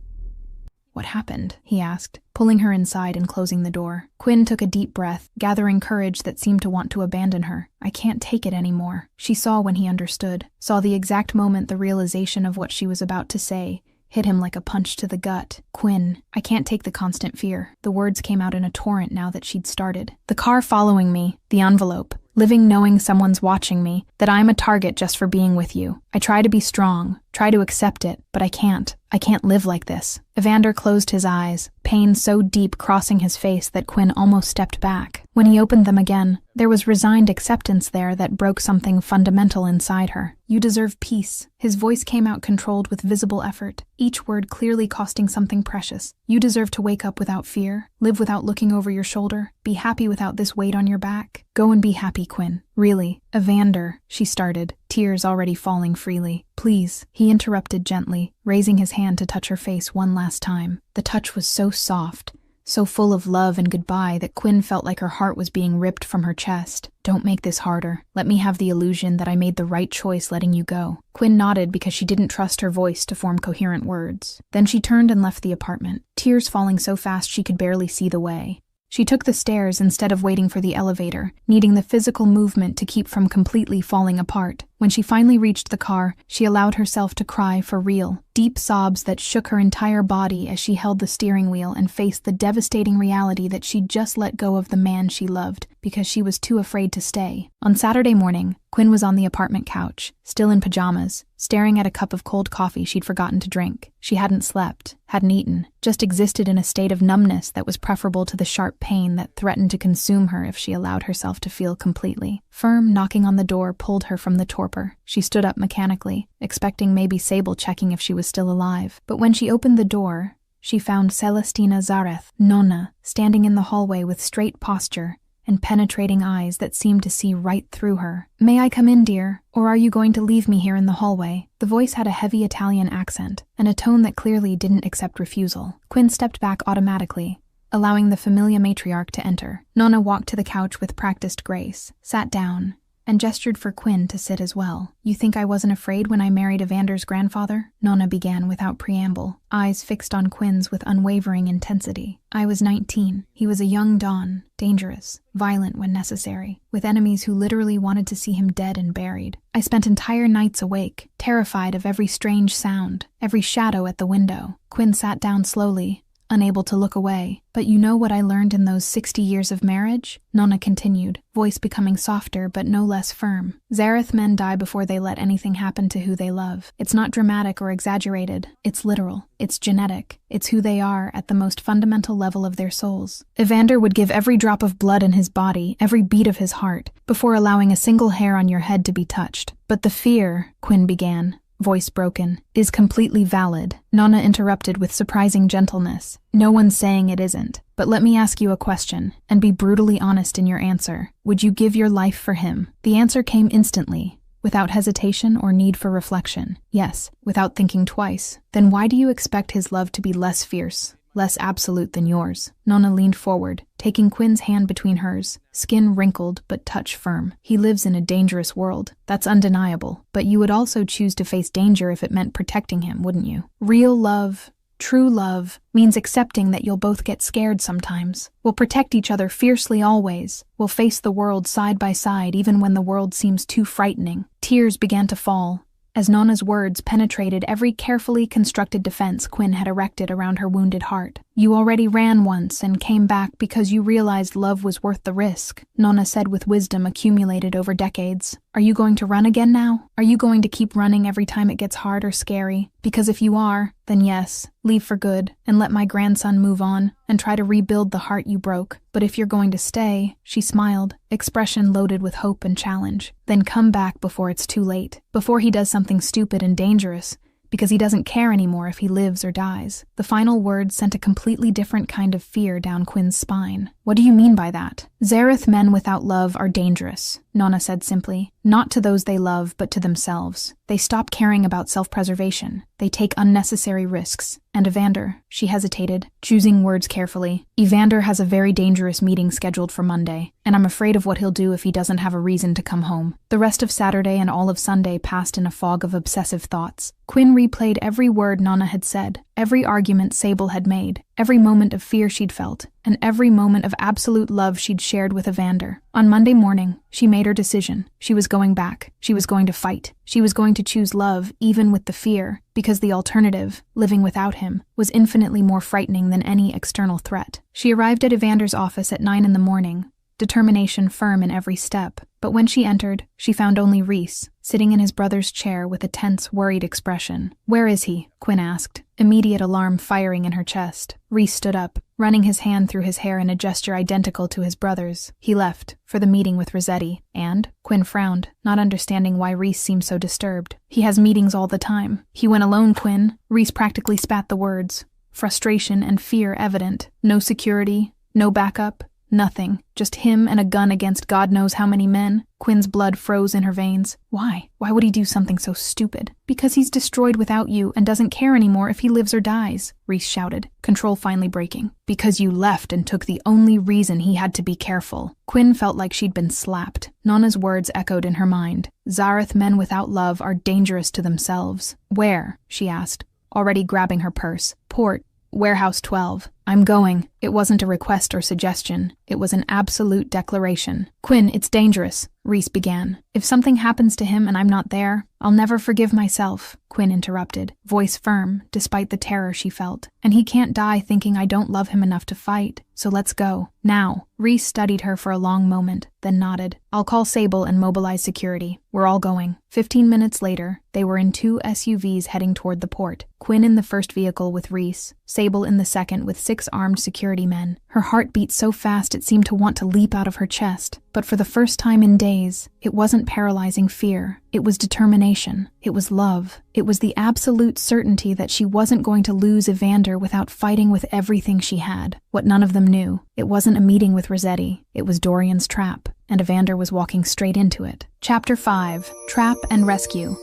"What happened?" he asked, pulling her inside and closing the door. Quinn took a deep breath, gathering courage that seemed to want to abandon her. "I can't take it anymore." She saw when he understood, saw the exact moment the realization of what she was about to say hit him like a punch to the gut. "Quinn, I can't take the constant fear." The words came out in a torrent now that she'd started. "The car following me, the envelope, living knowing someone's watching me, that I'm a target just for being with you. I try to be strong, try to accept it, but I can't. I can't live like this." Evander closed his eyes, pain so deep crossing his face that Quinn almost stepped back. When he opened them again, there was resigned acceptance there that broke something fundamental inside her. "You deserve peace." His voice came out controlled with visible effort, each word clearly costing something precious. "You deserve to wake up without fear, live without looking over your shoulder, be happy without this weight on your back. Go and be happy, Quinn. Really." "Evander," she started, tears already falling freely. "Please," he interrupted gently, raising his hand to touch her face one last time. The touch was so soft, so full of love and goodbye that Quinn felt like her heart was being ripped from her chest. "Don't make this harder. Let me have the illusion that I made the right choice letting you go." Quinn nodded because she didn't trust her voice to form coherent words. Then she turned and left the apartment, tears falling so fast she could barely see the way. She took the stairs instead of waiting for the elevator, needing the physical movement to keep from completely falling apart. When she finally reached the car, she allowed herself to cry for real. Deep sobs that shook her entire body as she held the steering wheel and faced the devastating reality that she'd just let go of the man she loved because she was too afraid to stay. On Saturday morning, Quinn was on the apartment couch, still in pajamas, staring at a cup of cold coffee she'd forgotten to drink. She hadn't slept, hadn't eaten, just existed in a state of numbness that was preferable to the sharp pain that threatened to consume her if she allowed herself to feel completely. Firm knocking on the door pulled her from the torpor. She stood up mechanically, expecting maybe Sable checking if she was still alive. But when she opened the door, she found Celestina Zareth, Nonna, standing in the hallway with straight posture and penetrating eyes that seemed to see right through her. "May I come in, dear? Or are you going to leave me here in the hallway?" The voice had a heavy Italian accent, and a tone that clearly didn't accept refusal. Quinn stepped back automatically, allowing the familiar matriarch to enter. Nonna walked to the couch with practiced grace, sat down, and gestured for Quinn to sit as well. "You think I wasn't afraid when I married Evander's grandfather?" Nonna began without preamble, eyes fixed on Quinn's with unwavering intensity. "I was 19. He was a young Don, dangerous, violent when necessary, with enemies who literally wanted to see him dead and buried. I spent entire nights awake, terrified of every strange sound, every shadow at the window." Quinn sat down slowly, unable to look away. But you know what I learned in those 60 years of marriage? Nonna continued, voice becoming softer but no less firm. Zareth men die before they let anything happen to who they love. It's not dramatic or exaggerated. It's literal. It's genetic. It's who they are at the most fundamental level of their souls. Evander would give every drop of blood in his body, every beat of his heart, before allowing a single hair on your head to be touched. But the fear, Quinn began, voice broken, is completely valid. Nonna interrupted with surprising gentleness. No one's saying it isn't. But let me ask you a question, and be brutally honest in your answer. Would you give your life for him? The answer came instantly, without hesitation or need for reflection. Yes, without thinking twice. Then why do you expect his love to be less fierce, less absolute than yours? Nonna leaned forward, taking Quinn's hand between hers, skin wrinkled but touch firm. He lives in a dangerous world. That's undeniable. But you would also choose to face danger if it meant protecting him, wouldn't you? Real love, true love, means accepting that you'll both get scared sometimes. We'll protect each other fiercely always. We'll face the world side by side even when the world seems too frightening. Tears began to fall as Nonna's words penetrated every carefully constructed defense Quinn had erected around her wounded heart. You already ran once and came back because you realized love was worth the risk, Nonna said with wisdom accumulated over decades. Are you going to run again now? Are you going to keep running every time it gets hard or scary? Because if you are, then yes, leave for good and let my grandson move on and try to rebuild the heart you broke. But if you're going to stay, she smiled, expression loaded with hope and challenge, then come back before it's too late, before he does something stupid and dangerous, because he doesn't care anymore if he lives or dies. The final words sent a completely different kind of fear down Quinn's spine. What do you mean by that? Zareth men without love are dangerous, Nonna said simply. Not to those they love, but to themselves. They stop caring about self-preservation. They take unnecessary risks. And Evander, she hesitated, choosing words carefully. Evander has a very dangerous meeting scheduled for Monday, and I'm afraid of what he'll do if he doesn't have a reason to come home. The rest of Saturday and all of Sunday passed in a fog of obsessive thoughts. Quinn replayed every word Nonna had said, every argument Sable had made, every moment of fear she'd felt, and every moment of absolute love she'd shared with Evander. On Monday morning, she made her decision. She was going back. She was going to fight. She was going to choose love, even with the fear, because the alternative, living without him, was infinitely more frightening than any external threat. She arrived at Evander's office at 9 a.m, determination firm in every step. But when she entered, she found only Rhys, sitting in his brother's chair with a tense, worried expression. Where is he? Quinn asked, immediate alarm firing in her chest. Rhys stood up, running his hand through his hair in a gesture identical to his brother's. He left, for the meeting with Rossetti, and, Quinn frowned, not understanding why Rhys seemed so disturbed. He has meetings all the time. He went alone, Quinn. Rhys practically spat the words. Frustration and fear evident. No security, no backup. Nothing. Just him and a gun against God knows how many men. Quinn's blood froze in her veins. Why? Why would he do something so stupid? Because he's destroyed without you and doesn't care anymore if he lives or dies, Rhys shouted, control finally breaking. Because you left and took the only reason he had to be careful. Quinn felt like she'd been slapped. Nonna's words echoed in her mind. Zareth men without love are dangerous to themselves. Where? She asked, already grabbing her purse. Port. Warehouse 12. I'm going. It wasn't a request or suggestion. It was an absolute declaration. Quinn, it's dangerous, Rhys began. If something happens to him and I'm not there, I'll never forgive myself, Quinn interrupted, voice firm, despite the terror she felt. And he can't die thinking I don't love him enough to fight. So let's go. Now. Rhys studied her for a long moment, then nodded. I'll call Sable and mobilize security. We're all going. 15 minutes later, they were in 2 SUVs heading toward the port. Quinn in the first vehicle with Rhys, Sable in the second with 6 armed security men. Her heart beat so fast it seemed to want to leap out of her chest. But for the first time in days, it wasn't paralyzing fear. It was determination. It was love. It was the absolute certainty that she wasn't going to lose Evander without fighting with everything she had. What none of them knew. It wasn't a meeting with Rossetti. It was Dorian's trap. And Evander was walking straight into it. Chapter 5. Trap and Rescue.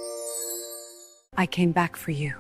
I came back for you.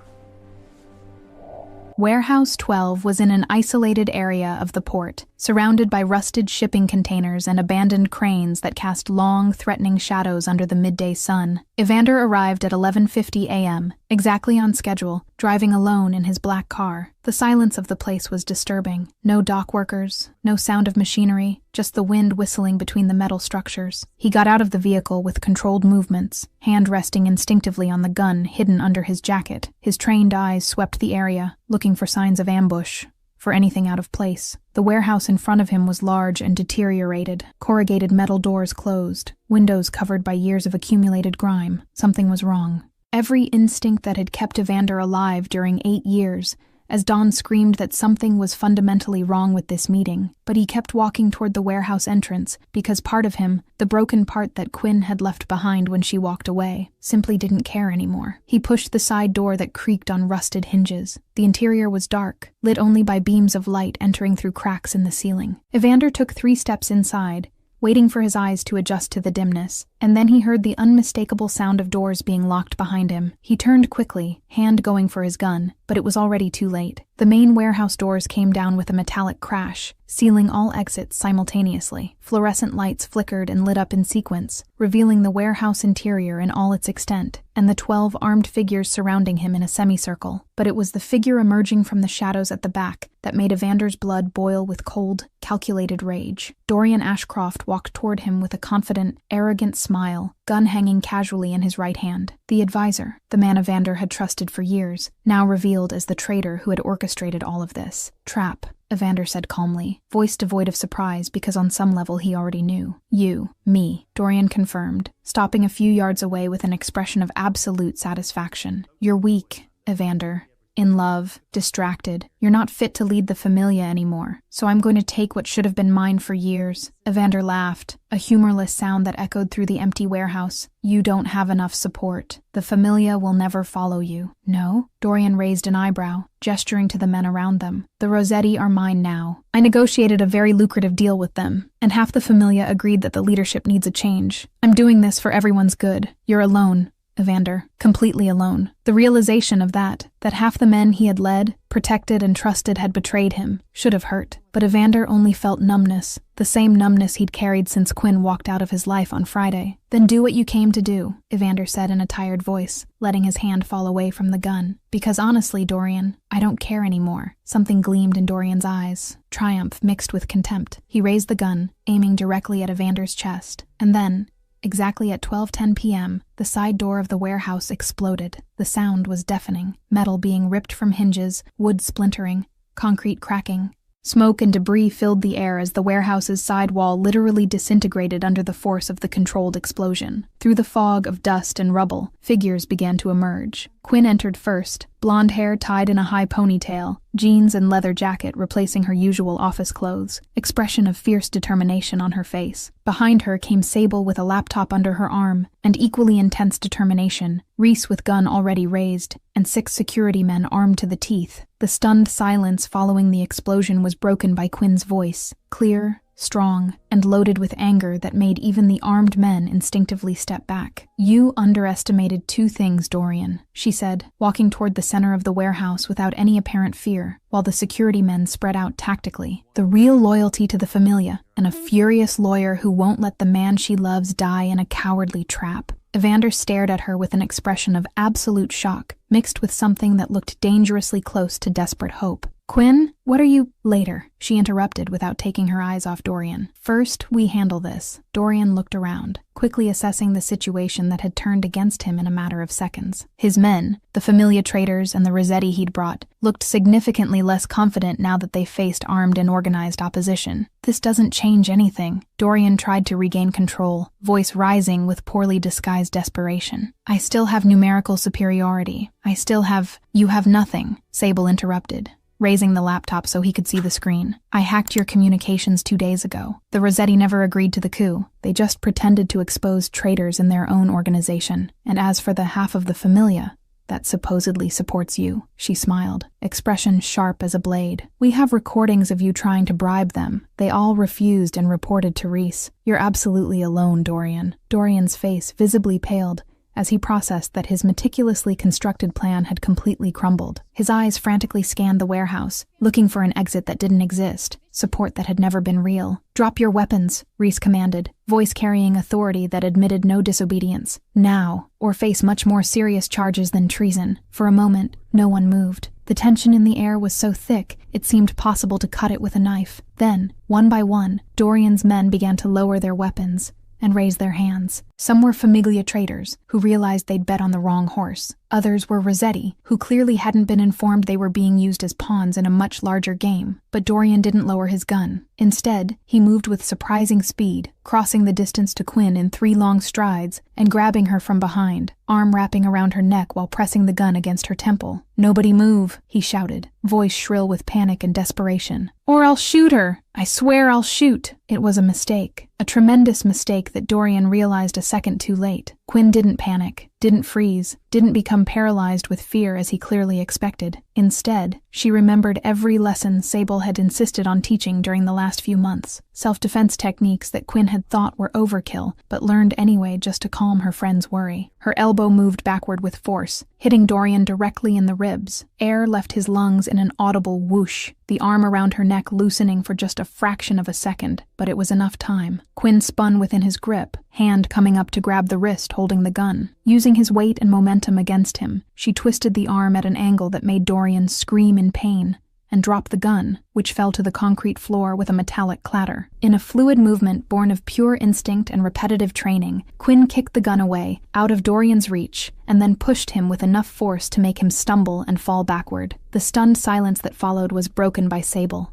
Warehouse 12 was in an isolated area of the port, surrounded by rusted shipping containers and abandoned cranes that cast long, threatening shadows under the midday sun. Evander arrived at 11:50 a.m., exactly on schedule, driving alone in his black car. The silence of the place was disturbing. No dock workers, no sound of machinery, just the wind whistling between the metal structures. He got out of the vehicle with controlled movements, hand resting instinctively on the gun hidden under his jacket. His trained eyes swept the area, looking for signs of ambush, for anything out of place. The warehouse in front of him was large and deteriorated, corrugated metal doors closed, windows covered by years of accumulated grime. Something was wrong. Every instinct that had kept Evander alive during 8 years, as Dawn screamed that something was fundamentally wrong with this meeting, but he kept walking toward the warehouse entrance because part of him, the broken part that Quinn had left behind when she walked away, simply didn't care anymore. He pushed the side door that creaked on rusted hinges. The interior was dark, lit only by beams of light entering through cracks in the ceiling. Evander took 3 steps inside, waiting for his eyes to adjust to the dimness, and then he heard the unmistakable sound of doors being locked behind him. He turned quickly, hand going for his gun, but it was already too late. The main warehouse doors came down with a metallic crash, sealing all exits simultaneously. Fluorescent lights flickered and lit up in sequence, revealing the warehouse interior in all its extent, and the 12 armed figures surrounding him in a semicircle. But it was the figure emerging from the shadows at the back that made Evander's blood boil with cold, calculated rage. Dorian Ashcroft walked toward him with a confident, arrogant smile, gun hanging casually in his right hand. The advisor, the man Evander had trusted for years, now revealed as the traitor who had orchestrated all of this. Trap, Evander said calmly, voice devoid of surprise because on some level he already knew. You, me, Dorian confirmed, stopping a few yards away with an expression of absolute satisfaction. You're weak, Evander. In love, distracted. You're not fit to lead the Familia anymore, so I'm going to take what should have been mine for years. Evander laughed, a humorless sound that echoed through the empty warehouse. You don't have enough support. The Familia will never follow you. No? Dorian raised an eyebrow, gesturing to the men around them. The Rossetti are mine now. I negotiated a very lucrative deal with them, and half the Familia agreed that the leadership needs a change. I'm doing this for everyone's good. You're alone, Evander, completely alone. The realization of that half the men he had led, protected, and trusted had betrayed him, should have hurt. But Evander only felt numbness, the same numbness he'd carried since Quinn walked out of his life on Friday. Then do what you came to do, Evander said in a tired voice, letting his hand fall away from the gun. Because honestly, Dorian, I don't care anymore. Something gleamed in Dorian's eyes, triumph mixed with contempt. He raised the gun, aiming directly at Evander's chest, and then, exactly at 12:10 p.m., the side door of the warehouse exploded. The sound was deafening, metal being ripped from hinges, wood splintering, concrete cracking. Smoke and debris filled the air as the warehouse's side wall literally disintegrated under the force of the controlled explosion. Through the fog of dust and rubble, figures began to emerge. Quinn entered first, blonde hair tied in a high ponytail, jeans and leather jacket replacing her usual office clothes, expression of fierce determination on her face. Behind her came Sable with a laptop under her arm, and equally intense determination, Reese with gun already raised, and 6 security men armed to the teeth. The stunned silence following the explosion was broken by Quinn's voice, clear, strong, and loaded with anger that made even the armed men instinctively step back. You underestimated 2 things, Dorian, she said, walking toward the center of the warehouse without any apparent fear, while the security men spread out tactically. The real loyalty to the Familia, and a furious lawyer who won't let the man she loves die in a cowardly trap. Evander stared at her with an expression of absolute shock, mixed with something that looked dangerously close to desperate hope. Quinn, what are you— Later, she interrupted without taking her eyes off Dorian. First, we handle this. Dorian looked around, quickly assessing the situation that had turned against him in a matter of seconds. His men, the Familia traitors and the Rossetti he'd brought, looked significantly less confident now that they faced armed and organized opposition. This doesn't change anything. Dorian tried to regain control, voice rising with poorly disguised desperation. I still have numerical superiority. I still have— You have nothing, Sable interrupted, raising the laptop so he could see the screen. I hacked your communications 2 days ago. The Rossetti never agreed to the coup. They just pretended to expose traitors in their own organization. And as for the half of the Familia that supposedly supports you, she smiled, expression sharp as a blade. We have recordings of you trying to bribe them. They all refused and reported to Reese. You're absolutely alone, Dorian. Dorian's face visibly paled as he processed that his meticulously constructed plan had completely crumbled. His eyes frantically scanned the warehouse, looking for an exit that didn't exist, support that had never been real. Drop your weapons, Reese commanded, voice carrying authority that admitted no disobedience. Now, or face much more serious charges than treason. For a moment, no one moved. The tension in the air was so thick, it seemed possible to cut it with a knife. Then, one by one, Dorian's men began to lower their weapons and raise their hands. Some were Famiglia traders, who realized they'd bet on the wrong horse. Others were Rossetti, who clearly hadn't been informed they were being used as pawns in a much larger game. But Dorian didn't lower his gun. Instead, he moved with surprising speed, crossing the distance to Quinn in 3 long strides and grabbing her from behind, arm wrapping around her neck while pressing the gun against her temple. "Nobody move," he shouted, voice shrill with panic and desperation. "Or I'll shoot her! I swear I'll shoot!" It was a mistake. A tremendous mistake that Dorian realized a second too late. Quinn didn't panic, didn't freeze, didn't become paralyzed with fear as he clearly expected. Instead, she remembered every lesson Sable had insisted on teaching during the last few months. Self-defense techniques that Quinn had thought were overkill, but learned anyway just to calm her friend's worry. Her elbow moved backward with force, hitting Dorian directly in the ribs. Air left his lungs in an audible whoosh, the arm around her neck loosening for just a fraction of a second, but it was enough time. Quinn spun within his grip, hand coming up to grab the wrist holding the gun. Using his weight and momentum against him, she twisted the arm at an angle that made Dorian scream in pain, and dropped the gun, which fell to the concrete floor with a metallic clatter. In a fluid movement born of pure instinct and repetitive training, Quinn kicked the gun away, out of Dorian's reach, and then pushed him with enough force to make him stumble and fall backward. The stunned silence that followed was broken by Sable.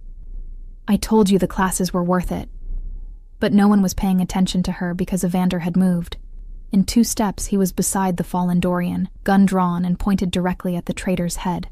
"I told you the classes were worth it." But no one was paying attention to her because Evander had moved. In 2 steps, he was beside the fallen Dorian, gun drawn and pointed directly at the traitor's head.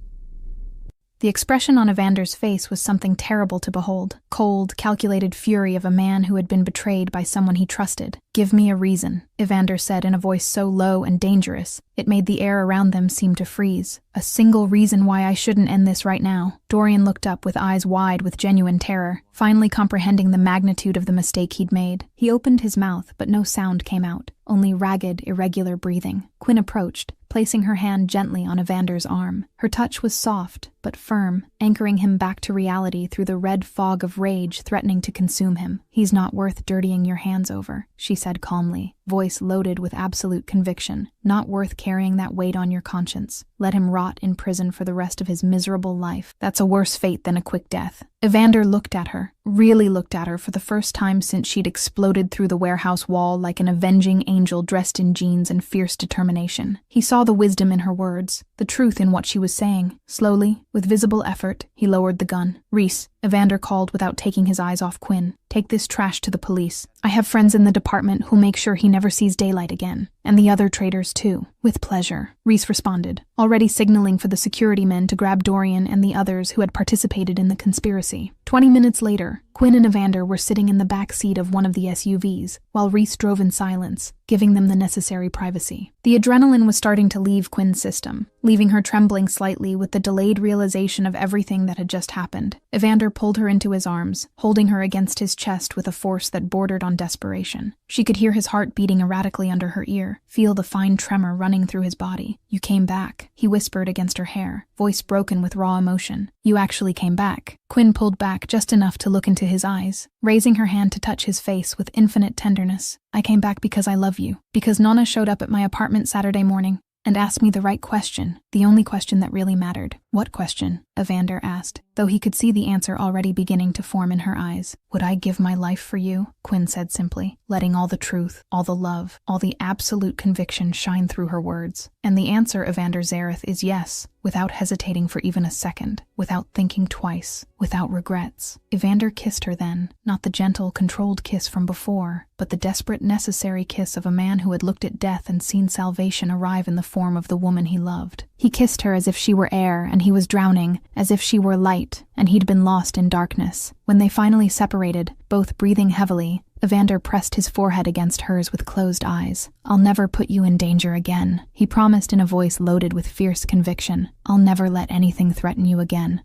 The expression on Evander's face was something terrible to behold. Cold, calculated fury of a man who had been betrayed by someone he trusted. "Give me a reason," Evander said in a voice so low and dangerous, it made the air around them seem to freeze. "A single reason why I shouldn't end this right now." Dorian looked up with eyes wide with genuine terror, finally comprehending the magnitude of the mistake he'd made. He opened his mouth, but no sound came out, only ragged, irregular breathing. Quinn approached, placing her hand gently on Evander's arm. Her touch was soft, but firm, anchoring him back to reality through the red fog of rage threatening to consume him. "He's not worth dirtying your hands over," she said calmly, voice loaded with absolute conviction. "Not worth carrying that weight on your conscience. Let him rot in prison for the rest of his miserable life. That's a worse fate than a quick death." Evander looked at her, really looked at her for the first time since she'd exploded through the warehouse wall like an avenging angel dressed in jeans and fierce determination. He saw the wisdom in her words, the truth in what she was saying. Slowly, with visible effort, he lowered the gun. "Reese," Evander called without taking his eyes off Quinn, "take this trash to the police. I have friends in the department who'll make sure he never sees daylight again. And the other traitors too." "With pleasure," Reese responded, already signaling for the security men to grab Dorian and the others who had participated in the conspiracy. 20 minutes later, Quinn and Evander were sitting in the back seat of one of the SUVs, while Reese drove in silence, giving them the necessary privacy. The adrenaline was starting to leave Quinn's system, leaving her trembling slightly with the delayed realization of everything that had just happened. Evander pulled her into his arms, holding her against his chest with a force that bordered on desperation. She could hear his heart beating erratically under her ear, feel the fine tremor running through his body. "You came back," he whispered against her hair, voice broken with raw emotion. "You actually came back." Quinn pulled back just enough to look into his eyes, raising her hand to touch his face with infinite tenderness. "I came back because I love you. Because Nonna showed up at my apartment Saturday morning and asked me the right question, the only question that really mattered." "What question?" Evander asked, though he could see the answer already beginning to form in her eyes. "Would I give my life for you?" Quinn said simply, letting all the truth, all the love, all the absolute conviction shine through her words. "And the answer, Evander Zareth, is yes," without hesitating for even a second, without thinking twice, without regrets. Evander kissed her then, not the gentle, controlled kiss from before, but the desperate, necessary kiss of a man who had looked at death and seen salvation arrive in the form of the woman he loved. He kissed her as if she were air and he was drowning, as if she were light and he'd been lost in darkness. When they finally separated, both breathing heavily, Evander pressed his forehead against hers with closed eyes. "I'll never put you in danger again," he promised in a voice loaded with fierce conviction. "I'll never let anything threaten you again.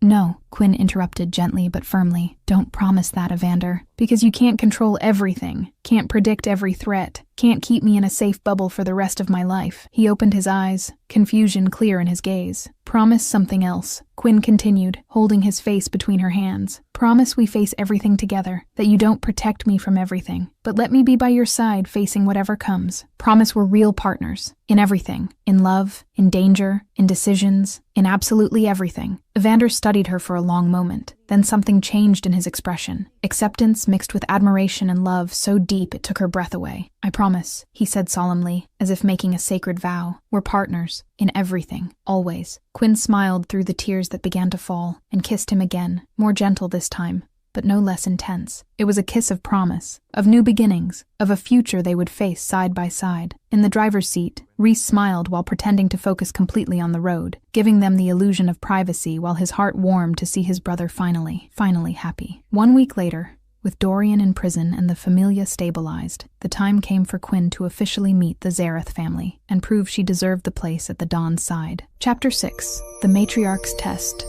No," Quinn interrupted gently but firmly. "Don't promise that, Evander, because you can't control everything, can't predict every threat, can't keep me in a safe bubble for the rest of my life." He opened his eyes, confusion clear in his gaze. "Promise something else," Quinn continued, holding his face between her hands. "Promise we face everything together, that you don't protect me from everything, But let me be by your side facing whatever comes. Promise we're real partners. In everything. In love, in danger, in decisions, in absolutely everything. Evander studied her for a long moment. Then something changed in his expression. Acceptance mixed with admiration and love so deep it took her breath away. I promise, he said solemnly, as if making a sacred vow. We're partners. In everything. Always. Quinn smiled through the tears that began to fall, and kissed him again, more gentle this time, but no less intense. It was a kiss of promise, of new beginnings, of a future they would face side by side. In the driver's seat, Reese smiled while pretending to focus completely on the road, giving them the illusion of privacy while his heart warmed to see his brother finally happy. 1 week later, with Dorian in prison and the familia stabilized, the time came for Quinn to officially meet the Zareth family and prove she deserved the place at the Don's side. Chapter 6. The Matriarch's Test.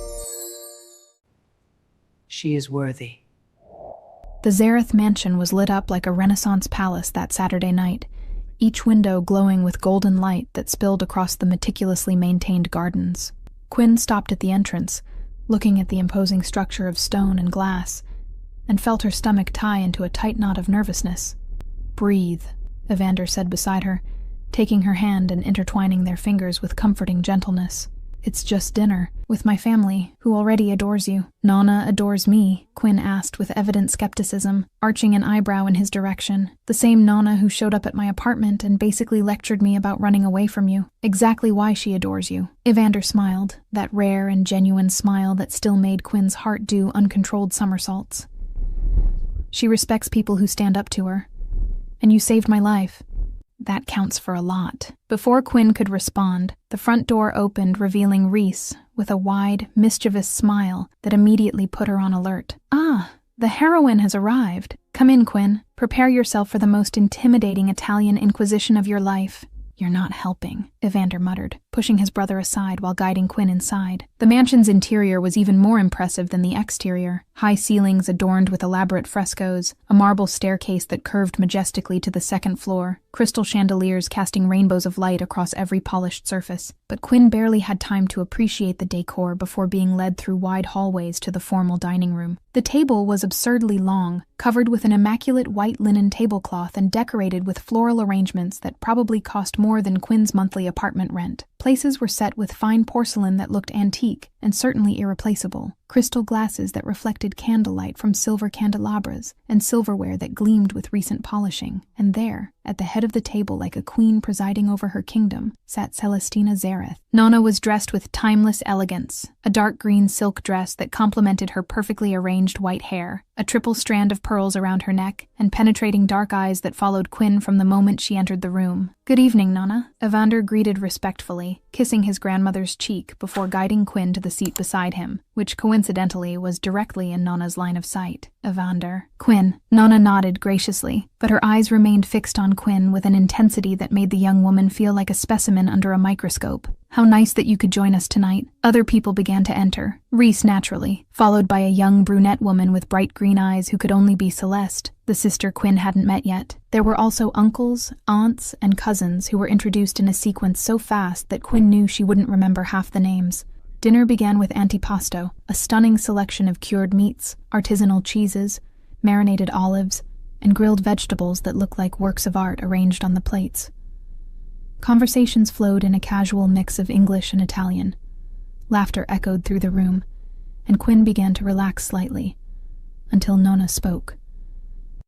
She is worthy. The Zareth mansion was lit up like a Renaissance palace that Saturday night, each window glowing with golden light that spilled across the meticulously maintained gardens. Quinn stopped at the entrance, looking at the imposing structure of stone and glass, and felt her stomach tie into a tight knot of nervousness. "Breathe," Evander said beside her, taking her hand and intertwining their fingers with comforting gentleness. "It's just dinner, with my family, who already adores you." "Nana adores me?" Quinn asked with evident skepticism, arching an eyebrow in his direction. "The same Nana who showed up at my apartment and basically lectured me about running away from you. Exactly why she adores you." Evander smiled, that rare and genuine smile that still made Quinn's heart do uncontrolled somersaults. "She respects people who stand up to her. And you saved my life. That counts for a lot." Before Quinn could respond, the front door opened, revealing Reese, with a wide, mischievous smile that immediately put her on alert. "Ah, the heroine has arrived. Come in, Quinn. Prepare yourself for the most intimidating Italian inquisition of your life." "You're not helping," Evander muttered, pushing his brother aside while guiding Quinn inside. The mansion's interior was even more impressive than the exterior. High ceilings adorned with elaborate frescoes, a marble staircase that curved majestically to the second floor, crystal chandeliers casting rainbows of light across every polished surface. But Quinn barely had time to appreciate the decor before being led through wide hallways to the formal dining room. The table was absurdly long, covered with an immaculate white linen tablecloth and decorated with floral arrangements that probably cost more than Quinn's monthly apartment rent. Places were set with fine porcelain that looked antique and certainly irreplaceable, crystal glasses that reflected candlelight from silver candelabras, and silverware that gleamed with recent polishing. And there, at the head of the table like a queen presiding over her kingdom, sat Celestina Zareth. Nana was dressed with timeless elegance, a dark green silk dress that complemented her perfectly arranged white hair, a triple strand of pearls around her neck, and penetrating dark eyes that followed Quinn from the moment she entered the room. "Good evening, Nana," Evander greeted respectfully, kissing his grandmother's cheek before guiding Quinn to the seat beside him, which coincidentally was directly in Nana's line of sight. "Evander." "Quinn." Nana nodded graciously, but her eyes remained fixed on Quinn with an intensity that made the young woman feel like a specimen under a microscope. "How nice that you could join us tonight." Other people began to enter, Reese naturally, followed by a young brunette woman with bright green eyes who could only be Celeste, the sister Quinn hadn't met yet. There were also uncles, aunts, and cousins who were introduced in a sequence so fast that Quinn knew she wouldn't remember half the names. Dinner began with antipasto, a stunning selection of cured meats, artisanal cheeses, marinated olives, and grilled vegetables that looked like works of art arranged on the plates. Conversations flowed in a casual mix of English and Italian. Laughter echoed through the room, and Quinn began to relax slightly, until Nona spoke.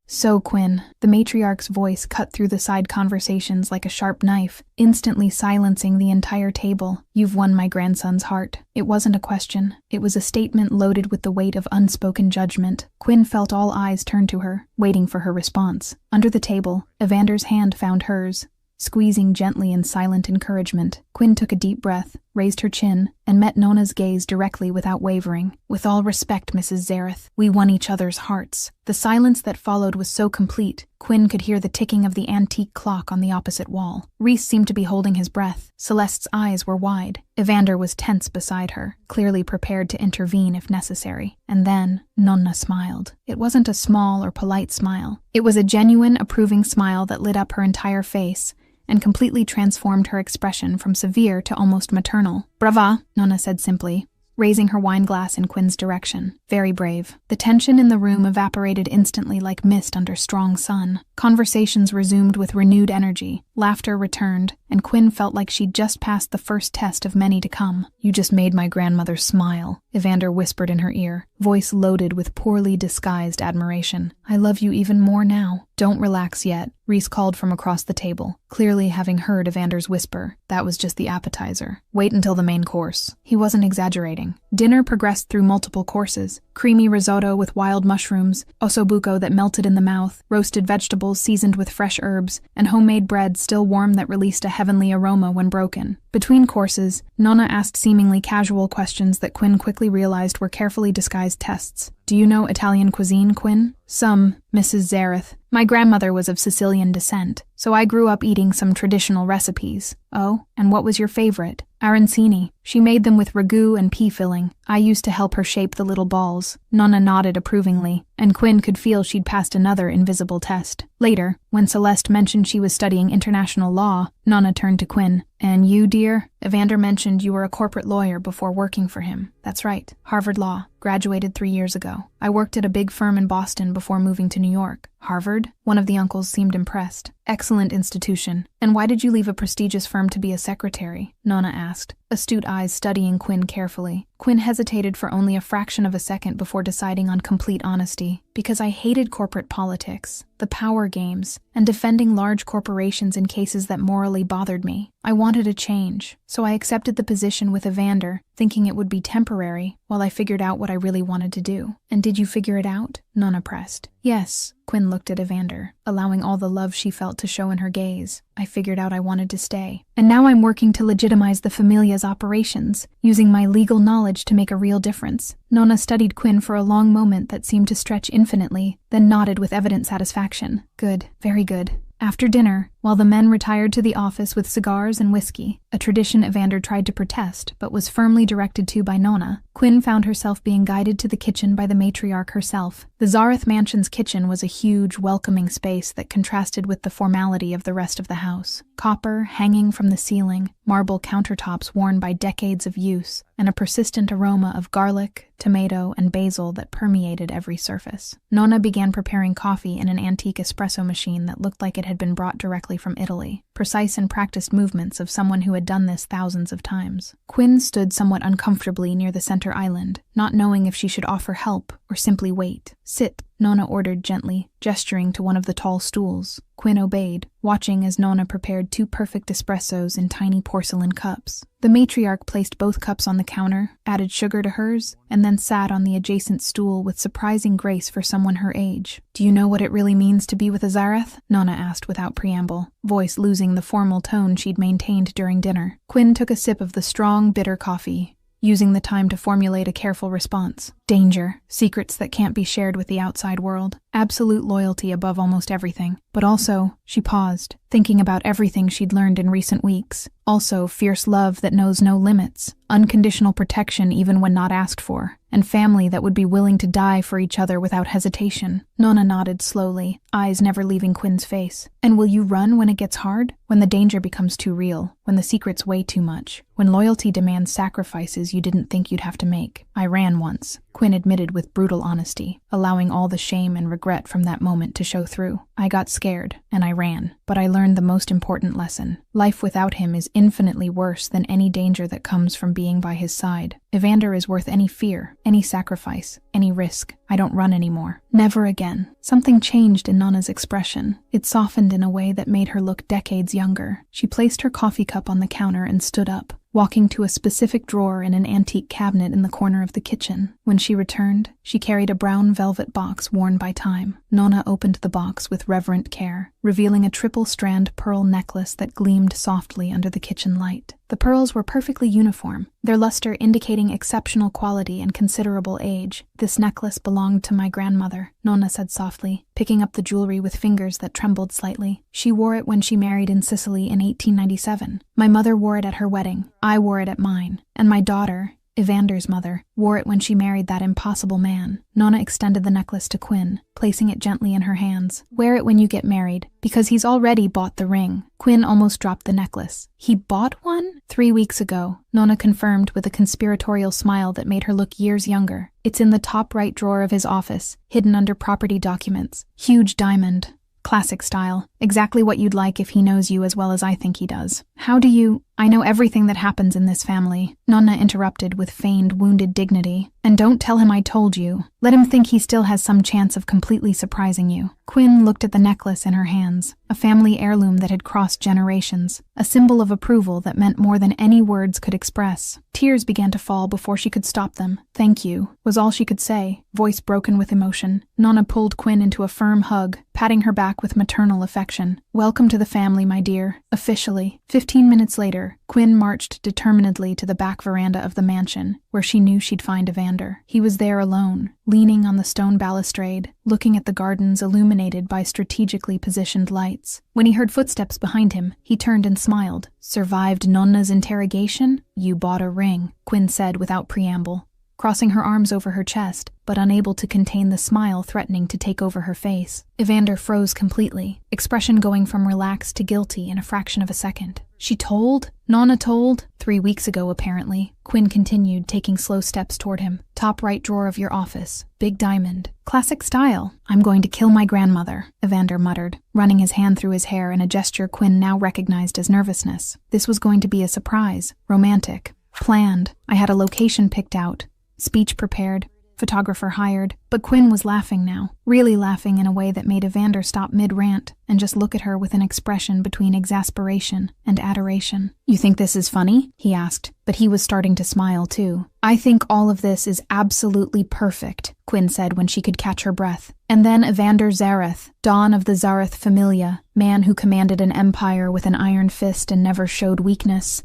"So, Quinn," the matriarch's voice cut through the side conversations like a sharp knife, instantly silencing the entire table. "You've won my grandson's heart." It wasn't a question. It was a statement loaded with the weight of unspoken judgment. Quinn felt all eyes turn to her, waiting for her response. Under the table, Evander's hand found hers, squeezing gently in silent encouragement. Quinn took a deep breath, raised her chin, and met Nona's gaze directly without wavering. "With all respect, Mrs. Zareth, we won each other's hearts." The silence that followed was so complete, Quinn could hear the ticking of the antique clock on the opposite wall. Reese seemed to be holding his breath. Celeste's eyes were wide. Evander was tense beside her, clearly prepared to intervene if necessary. And then, Nonna smiled. It wasn't a small or polite smile. It was a genuine, approving smile that lit up her entire face and completely transformed her expression from severe to almost maternal. "Brava," Nonna said simply. raising her wine glass in Quinn's direction. Very brave. The tension in the room evaporated instantly like mist under strong sun. Conversations resumed with renewed energy. Laughter returned, and Quinn felt like she'd just passed the first test of many to come. "You just made my grandmother smile," Evander whispered in her ear, voice loaded with poorly disguised admiration. "I love you even more now." "Don't relax yet," Reese called from across the table, clearly having heard Evander's whisper. That was just the appetizer. "Wait until the main course." He wasn't exaggerating. Dinner progressed through multiple courses. Creamy risotto with wild mushrooms, ossobuco that melted in the mouth, roasted vegetables seasoned with fresh herbs, and homemade bread still warm that released a heavenly aroma when broken. Between courses, Nonna asked seemingly casual questions that Quinn quickly realized were carefully disguised tests. "Do you know Italian cuisine, Quinn?" "Some, Mrs. Zareth. My grandmother was of Sicilian descent, so I grew up eating some traditional recipes." "Oh, and what was your favorite?" "Arancini. She made them with ragu and pea filling. I used to help her shape the little balls." Nonna nodded approvingly, and Quinn could feel she'd passed another invisible test. Later, when Celeste mentioned she was studying international law, Nonna turned to Quinn. "And you, dear? Evander mentioned you were a corporate lawyer before working for him." "That's right. Harvard Law. Graduated 3 years ago. I worked at a big firm in Boston before moving to New York." "Harvard?" One of the uncles seemed impressed. "Excellent institution. And why did you leave a prestigious firm to be a secretary?" Nonna asked, astute eyes studying Quinn carefully. Quinn hesitated for only a fraction of a second before deciding on complete honesty. "Because I hated corporate politics, the power games, and defending large corporations in cases that morally bothered me. I wanted a change, so I accepted the position with Evander, thinking it would be temporary, while I figured out what I really wanted to do." "And did you figure it out?" Nonna pressed. "Yes." Quinn looked at Evander, allowing all the love she felt to show in her gaze. "I figured out I wanted to stay. And now I'm working to legitimize the Familia's operations, using my legal knowledge to make a real difference." Nonna studied Quinn for a long moment that seemed to stretch infinitely, then nodded with evident satisfaction. "Good, very good." After dinner, while the men retired to the office with cigars and whiskey, a tradition Evander tried to protest but was firmly directed to by Nonna, Quinn found herself being guided to the kitchen by the matriarch herself. The Zareth mansion's kitchen was a huge, welcoming space that contrasted with the formality of the rest of the house. Copper hanging from the ceiling, marble countertops worn by decades of use, and a persistent aroma of garlic, tomato, and basil that permeated every surface. Nonna began preparing coffee in an antique espresso machine that looked like it had been brought directly from Italy, precise and practiced movements of someone who had done this thousands of times. Quinn stood somewhat uncomfortably near the center island, not knowing if she should offer help or simply wait. "Sit," Nonna ordered gently, gesturing to one of the tall stools. Quinn obeyed, watching as Nonna prepared 2 perfect espressos in tiny porcelain cups. The matriarch placed both cups on the counter, added sugar to hers, and then sat on the adjacent stool with surprising grace for someone her age. "Do you know what it really means to be with a Zareth?" Nonna asked without preamble, voice losing the formal tone she'd maintained during dinner. Quinn took a sip of the strong, bitter coffee, using the time to formulate a careful response. "Danger, secrets that can't be shared with the outside world, absolute loyalty above almost everything. But also," she paused, thinking about everything she'd learned in recent weeks. "Also, fierce love that knows no limits, unconditional protection even when not asked for, and family that would be willing to die for each other without hesitation." Nonna nodded slowly, eyes never leaving Quinn's face. "And will you run when it gets hard? When the danger becomes too real? When the secrets weigh too much? When loyalty demands sacrifices you didn't think you'd have to make?" "I ran once," Quinn admitted with brutal honesty, allowing all the shame and regret from that moment to show through. "I got scared, and I ran. But I learned the most important lesson. Life without him is infinitely worse than any danger that comes from being by his side. Evander is worth any fear, any sacrifice, any risk. I don't run anymore. Never again." Something changed in Nonna's expression. It softened in a way that made her look decades younger. She placed her coffee cup on the counter and stood up, walking to a specific drawer in an antique cabinet in the corner of the kitchen. When she returned, she carried a brown velvet box worn by time. Nonna opened the box with reverent care, revealing a triple-strand pearl necklace that gleamed softly under the kitchen light. The pearls were perfectly uniform, their luster indicating exceptional quality and considerable age. "This necklace belonged to my grandmother," Nonna said softly, picking up the jewelry with fingers that trembled slightly. "She wore it when she married in Sicily in 1897. My mother wore it at her wedding. I wore it at mine. And my daughter, Evander's mother, wore it when she married that impossible man. Nonna extended the necklace to Quinn, placing it gently in her hands. Wear it when you get married, because he's already bought the ring. Quinn almost dropped the necklace. He bought one? 3 weeks ago, Nonna confirmed with a conspiratorial smile that made her look years younger. It's in the top right drawer of his office, hidden under property documents. Huge diamond. Classic style. Exactly what you'd like if he knows you as well as I think he does. How do you... I know everything that happens in this family, Nonna interrupted with feigned wounded dignity. And don't tell him I told you. Let him think he still has some chance of completely surprising you. Quinn looked at the necklace in her hands, a family heirloom that had crossed generations, a symbol of approval that meant more than any words could express. Tears began to fall before she could stop them. Thank you, was all she could say, voice broken with emotion. Nonna pulled Quinn into a firm hug, patting her back with maternal affection. Welcome to the family, my dear. Officially. 15 minutes later, Quinn marched determinedly to the back veranda of the mansion, where she knew she'd find Evander. He was there alone, leaning on the stone balustrade, looking at the gardens illuminated by strategically positioned lights. When he heard footsteps behind him, he turned and smiled. Survived Nonna's interrogation? You bought a ring, Quinn said without preamble, crossing her arms over her chest, but unable to contain the smile threatening to take over her face. Evander froze completely, expression going from relaxed to guilty in a fraction of a second. She told? Nonna told? 3 weeks ago, apparently. Quinn continued, taking slow steps toward him. Top right drawer of your office. Big diamond. Classic style. I'm going to kill my grandmother, Evander muttered, running his hand through his hair in a gesture Quinn now recognized as nervousness. This was going to be a surprise. Romantic. Planned. I had a location picked out. Speech prepared, photographer hired, but Quinn was laughing now, really laughing in a way that made Evander stop mid-rant and just look at her with an expression between exasperation and adoration. You think this is funny? He asked, but he was starting to smile too. I think all of this is absolutely perfect, Quinn said when she could catch her breath. And then Evander Zareth, Dawn of the Zareth Familia, man who commanded an empire with an iron fist and never showed weakness,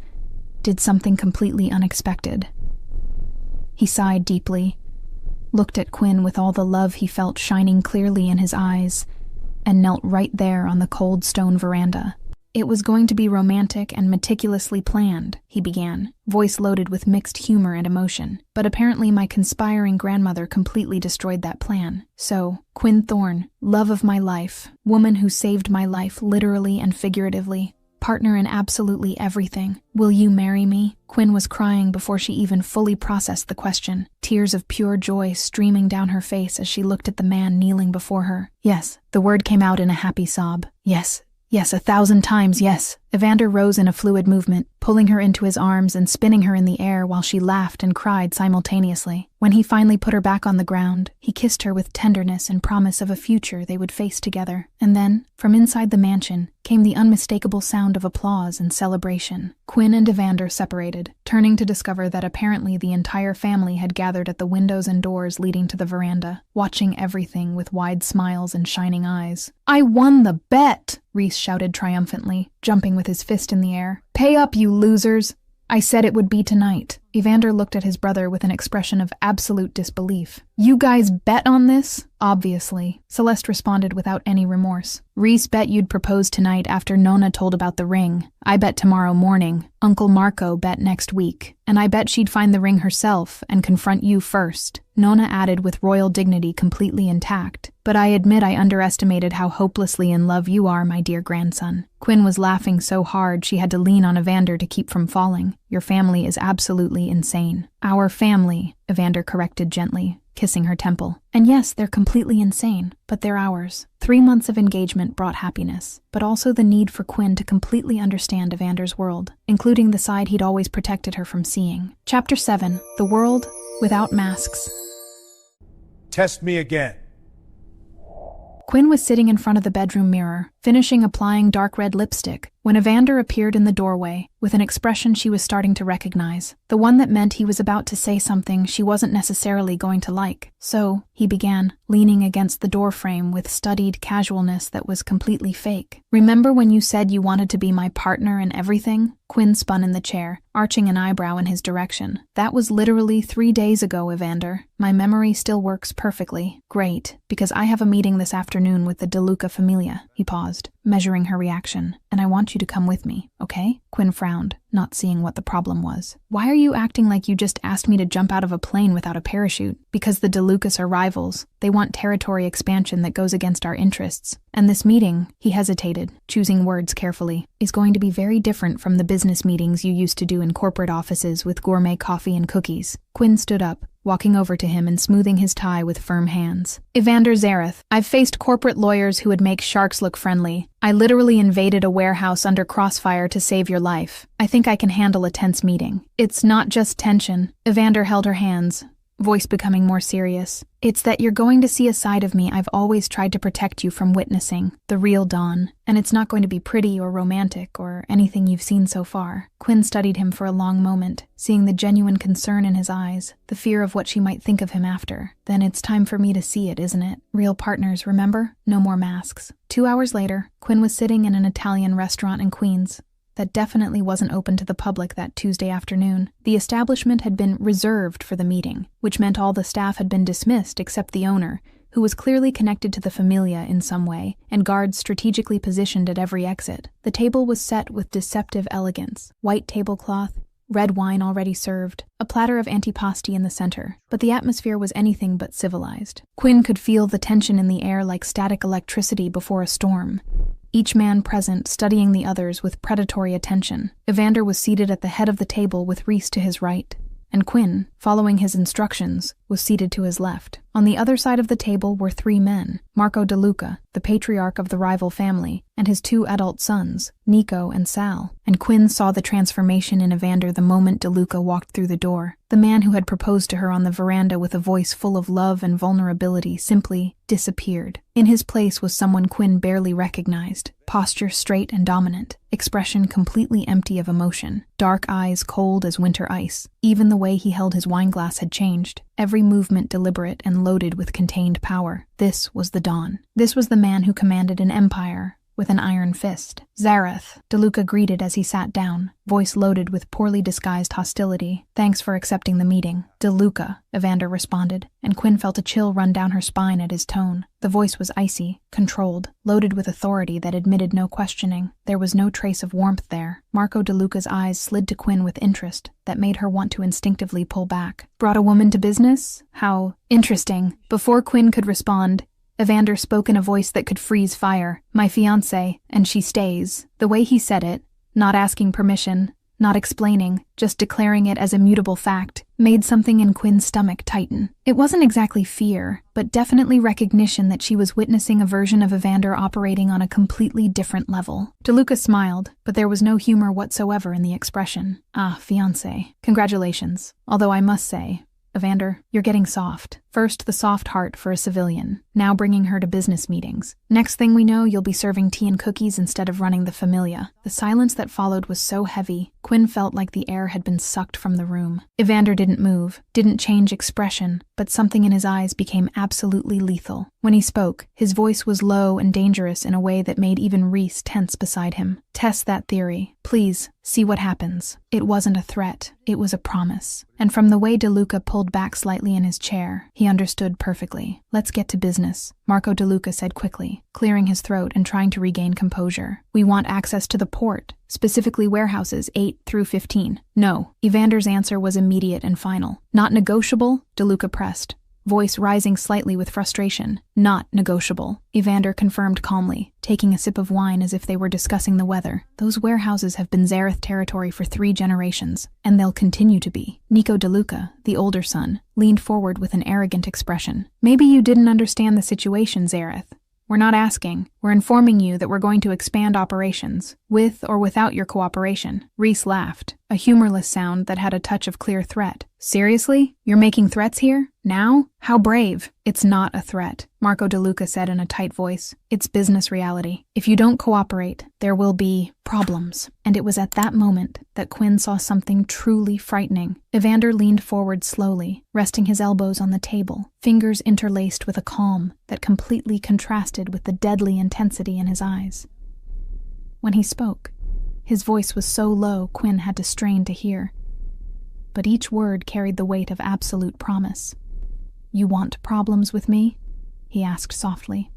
did something completely unexpected. He sighed deeply, looked at Quinn with all the love he felt shining clearly in his eyes, and knelt right there on the cold stone veranda. It was going to be romantic and meticulously planned, he began, voice loaded with mixed humor and emotion. But apparently my conspiring grandmother completely destroyed that plan. So, Quinn Thorne, love of my life, woman who saved my life literally and figuratively, partner in absolutely everything. Will you marry me? Quinn was crying before she even fully processed the question, tears of pure joy streaming down her face as she looked at the man kneeling before her. Yes, the word came out in a happy sob. Yes, 1,000 times yes. Evander rose in a fluid movement, pulling her into his arms and spinning her in the air while she laughed and cried simultaneously. When he finally put her back on the ground, he kissed her with tenderness and promise of a future they would face together. And then, from inside the mansion, came the unmistakable sound of applause and celebration. Quinn and Evander separated, turning to discover that apparently the entire family had gathered at the windows and doors leading to the veranda, watching everything with wide smiles and shining eyes. I won the bet! Reese shouted triumphantly, jumping with his fist in the air. Pay up, you losers! I said it would be tonight. Evander looked at his brother with an expression of absolute disbelief. You guys bet on this? Obviously, Celeste responded without any remorse. Reese bet you'd propose tonight after Nonna told about the ring. I bet tomorrow morning. Uncle Marco bet next week. And I bet she'd find the ring herself and confront you first. Nonna added with royal dignity completely intact. But I admit I underestimated how hopelessly in love you are, my dear grandson. Quinn was laughing so hard she had to lean on Evander to keep from falling. Your family is absolutely insane. Our family, Evander corrected gently, kissing her temple. And yes, they're completely insane, but they're ours. 3 months of engagement brought happiness, but also the need for Quinn to completely understand Evander's world, including the side he'd always protected her from seeing. Chapter 7. The World Without Masks. Test me again. Quinn was sitting in front of the bedroom mirror, finishing applying dark red lipstick, when Evander appeared in the doorway, with an expression she was starting to recognize, the one that meant he was about to say something she wasn't necessarily going to like. So, he began, leaning against the doorframe with studied casualness that was completely fake. Remember when you said you wanted to be my partner in everything? Quinn spun in the chair, arching an eyebrow in his direction. That was literally 3 days ago, Evander. My memory still works perfectly. Great, because I have a meeting this afternoon with the DeLuca Familia. He paused. paused, measuring her reaction. "And I want you to come with me, okay?" Quinn frowned, not seeing what the problem was. "Why are you acting like you just asked me to jump out of a plane without a parachute?" "Because the DeLucas are rivals. They want territory expansion that goes against our interests. And this meeting," he hesitated, choosing words carefully, "is going to be very different from the business meetings you used to do in corporate offices with gourmet coffee and cookies." Quinn stood up, walking over to him and smoothing his tie with firm hands. "Evander Zareth, I've faced corporate lawyers who would make sharks look friendly. I literally invaded a warehouse under crossfire to save your life. I think I can handle a tense meeting." "It's not just tension." Evander held her hands, voice becoming more serious. "It's that you're going to see a side of me I've always tried to protect you from witnessing, the real Dawn. And it's not going to be pretty or romantic or anything you've seen so far." Quinn studied him for a long moment, seeing the genuine concern in his eyes, the fear of what she might think of him after. "Then it's time for me to see it, isn't it? Real partners, remember? No more masks." 2 hours later, Quinn was sitting in an Italian restaurant in Queens that definitely wasn't open to the public that Tuesday afternoon. The establishment had been reserved for the meeting, which meant all the staff had been dismissed except the owner, who was clearly connected to the Familia in some way, and guards strategically positioned at every exit. The table was set with deceptive elegance: white tablecloth, red wine already served, a platter of antipasti in the center, but the atmosphere was anything but civilized. Quinn could feel the tension in the air like static electricity before a storm. Each man present studying the others with predatory attention. Evander was seated at the head of the table with Reese to his right, and Quinn, following his instructions, was seated to his left. On the other side of the table were 3 men: Marco DeLuca, the patriarch of the rival family, and his 2 adult sons, Nico and Sal. And Quinn saw the transformation in Evander the moment DeLuca walked through the door. The man who had proposed to her on the veranda with a voice full of love and vulnerability simply disappeared. In his place was someone Quinn barely recognized, posture straight and dominant, expression completely empty of emotion, dark eyes cold as winter ice. Even the way he held his wineglass had changed, every movement deliberate and loaded with contained power. This was the Dawn. This was the man who commanded an empire with an iron fist. "Zareth," DeLuca greeted as he sat down, voice loaded with poorly disguised hostility. "Thanks for accepting the meeting." "DeLuca," Evander responded, and Quinn felt a chill run down her spine at his tone. The voice was icy, controlled, loaded with authority that admitted no questioning. There was no trace of warmth there. Marco DeLuca's eyes slid to Quinn with interest that made her want to instinctively pull back. "Brought a woman to business? How interesting." Before Quinn could respond, Evander spoke in a voice that could freeze fire. "My fiancée, and she stays." The way he said it, not asking permission, not explaining, just declaring it as immutable fact, made something in Quinn's stomach tighten. It wasn't exactly fear, but definitely recognition that she was witnessing a version of Evander operating on a completely different level. DeLuca smiled, but there was no humor whatsoever in the expression. "Ah, fiancé. Congratulations. Although I must say, Evander, you're getting soft. First, the soft heart for a civilian, now bringing her to business meetings. Next thing we know, you'll be serving tea and cookies instead of running the Familia." The silence that followed was so heavy, Quinn felt like the air had been sucked from the room. Evander didn't move, didn't change expression, but something in his eyes became absolutely lethal. When he spoke, his voice was low and dangerous in a way that made even Reese tense beside him. "Test that theory. Please, see what happens." It wasn't a threat, it was a promise. And from the way DeLuca pulled back slightly in his chair, he understood perfectly. "Let's get to business," Marco DeLuca said quickly, clearing his throat and trying to regain composure. "We want access to the port, specifically warehouses 8 through 15. "No." Evander's answer was immediate and final. "Not negotiable?" DeLuca pressed, voice rising slightly with frustration. "Not negotiable," Evander confirmed calmly, taking a sip of wine as if they were discussing the weather. "Those warehouses have been Zareth territory for 3 generations, and they'll continue to be." Nico DeLuca, the older son, leaned forward with an arrogant expression. "Maybe you didn't understand the situation, Zareth. We're not asking. We're informing you that we're going to expand operations, with or without your cooperation." Reese laughed, a humorless sound that had a touch of clear threat. "Seriously? You're making threats here? Now? How brave." "It's not a threat," Marco DeLuca said in a tight voice. "It's business reality. If you don't cooperate, there will be problems." And it was at that moment that Quinn saw something truly frightening. Evander leaned forward slowly, resting his elbows on the table, fingers interlaced with a calm that completely contrasted with the deadly intensity in his eyes. When he spoke, his voice was so low Quinn had to strain to hear. But each word carried the weight of absolute promise. "You want problems with me?" he asked softly,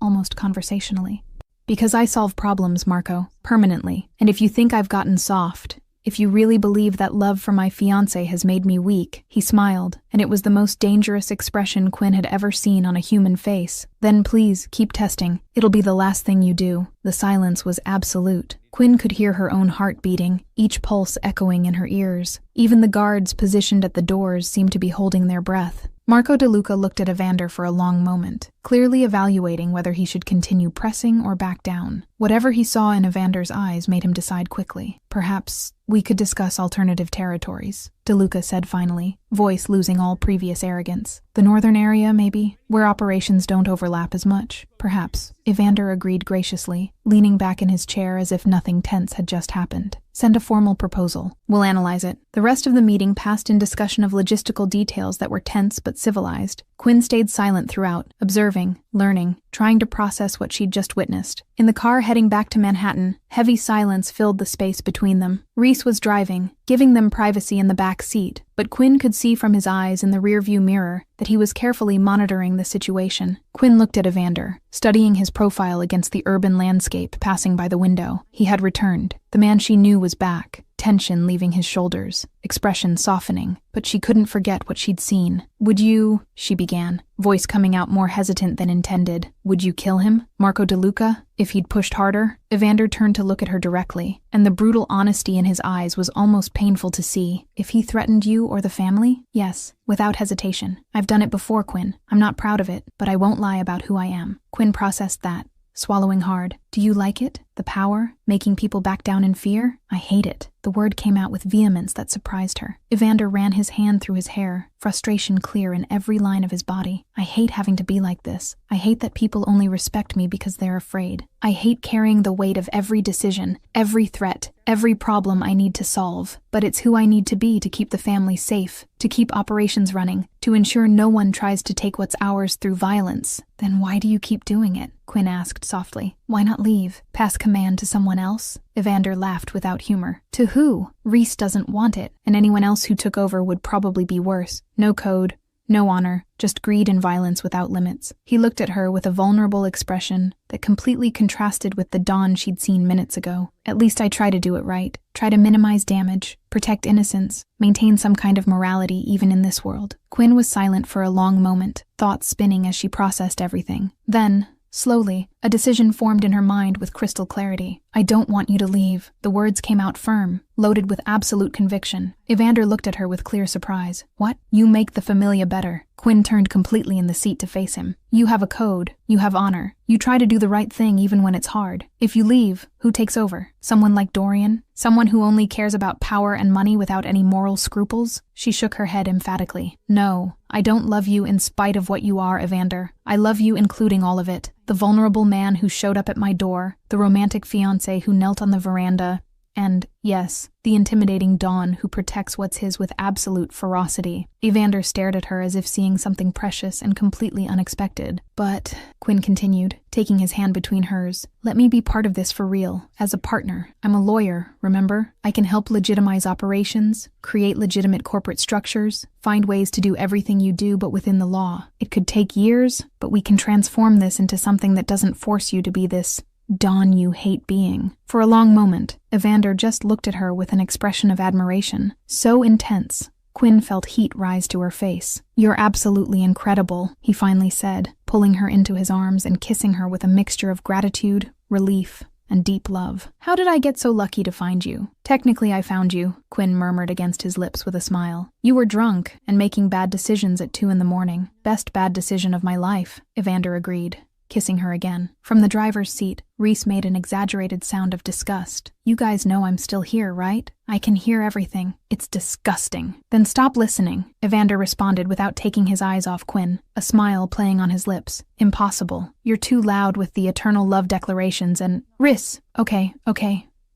almost conversationally. Because I solve problems, Marco, permanently. And if you think I've gotten soft, if you really believe that love for my fiancé has made me weak, he smiled, and it was the most dangerous expression Quinn had ever seen on a human face. Then please, keep testing. It'll be the last thing you do. The silence was absolute. Quinn could hear her own heart beating, each pulse echoing in her ears. Even the guards positioned at the doors seemed to be holding their breath. Marco DeLuca looked at Evander for a long moment, clearly evaluating whether he should continue pressing or back down. Whatever he saw in Evander's eyes made him decide quickly. Perhaps we could discuss alternative territories, DeLuca said finally, voice losing all previous arrogance. The northern area, maybe, where operations don't overlap as much. Perhaps. Evander agreed graciously, leaning back in his chair as if nothing tense had just happened. Send a formal proposal. We'll analyze it. The rest of the meeting passed in discussion of logistical details that were tense but civilized. Quinn stayed silent throughout, observing, learning, trying to process what she'd just witnessed. In the car heading back to Manhattan, heavy silence filled the space between them. Reese was driving, giving them privacy in the back seat, but Quinn could see from his eyes in the rearview mirror that he was carefully monitoring the situation. Quinn looked at Evander, studying his profile against the urban landscape passing by the window. He had returned. The man she knew was back, tension leaving his shoulders, expression softening, but she couldn't forget what she'd seen. Would you, she began, voice coming out more hesitant than intended. Would you kill him, Marco DeLuca, if he'd pushed harder? Evander turned to look at her directly, and the brutal honesty in his eyes was almost painful to see. If he threatened you or the family? Yes, without hesitation. I've done it before, Quinn. I'm not proud of it, but I won't lie about who I am. Quinn processed that, swallowing hard. Do you like it? The power? Making people back down in fear? I hate it. The word came out with vehemence that surprised her. Evander ran his hand through his hair, frustration clear in every line of his body. I hate having to be like this. I hate that people only respect me because they're afraid. I hate carrying the weight of every decision, every threat, every problem I need to solve. But it's who I need to be to keep the family safe, to keep operations running, to ensure no one tries to take what's ours through violence. Then why do you keep doing it? Quinn asked softly. Why not leave? Pass command to someone else? Evander laughed without humor. To who? Reese doesn't want it, and anyone else who took over would probably be worse. No code, no honor, just greed and violence without limits. He looked at her with a vulnerable expression that completely contrasted with the Dawn she'd seen minutes ago. At least I try to do it right. Try to minimize damage, protect innocence, maintain some kind of morality even in this world. Quinn was silent for a long moment, thoughts spinning as she processed everything. Then, slowly, a decision formed in her mind with crystal clarity. I don't want you to leave. The words came out firm, loaded with absolute conviction. Evander looked at her with clear surprise. What? You make the familia better. Quinn turned completely in the seat to face him. You have a code. You have honor. You try to do the right thing even when it's hard. If you leave, who takes over? Someone like Dorian? Someone who only cares about power and money without any moral scruples? She shook her head emphatically. No, I don't love you in spite of what you are, Evander. I love you including all of it. The vulnerable man who showed up at my door, the romantic fiancé who knelt on the veranda, and, yes, the intimidating Dawn who protects what's his with absolute ferocity. Evander stared at her as if seeing something precious and completely unexpected. But, Quinn continued, taking his hand between hers, let me be part of this for real, as a partner. I'm a lawyer, remember? I can help legitimize operations, create legitimate corporate structures, find ways to do everything you do but within the law. It could take years, but we can transform this into something that doesn't force you to be this Dawn you hate being. For a long moment, Evander just looked at her with an expression of admiration, so intense, Quinn felt heat rise to her face. You're absolutely incredible, he finally said, pulling her into his arms and kissing her with a mixture of gratitude, relief, and deep love. How did I get so lucky to find you? Technically I found you, Quinn murmured against his lips with a smile. You were drunk and making bad decisions at 2 a.m. Best bad decision of my life, Evander agreed, kissing her again. From the driver's seat, Reese made an exaggerated sound of disgust. You guys know I'm still here, right? I can hear everything. It's disgusting. Then stop listening, Evander responded without taking his eyes off Quinn, a smile playing on his lips. Impossible. You're too loud with the eternal love declarations and— Reese! Okay.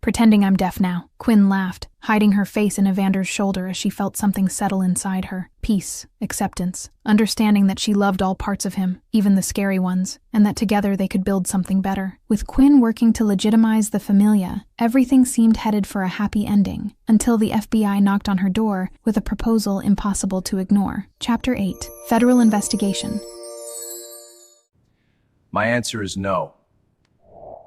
Pretending I'm deaf now. Quinn laughed, hiding her face in Evander's shoulder as she felt something settle inside her. Peace, acceptance, understanding that she loved all parts of him, even the scary ones, and that together they could build something better. With Quinn working to legitimize the familia, everything seemed headed for a happy ending, until the FBI knocked on her door with a proposal impossible to ignore. Chapter 8. Federal Investigation. My answer is no.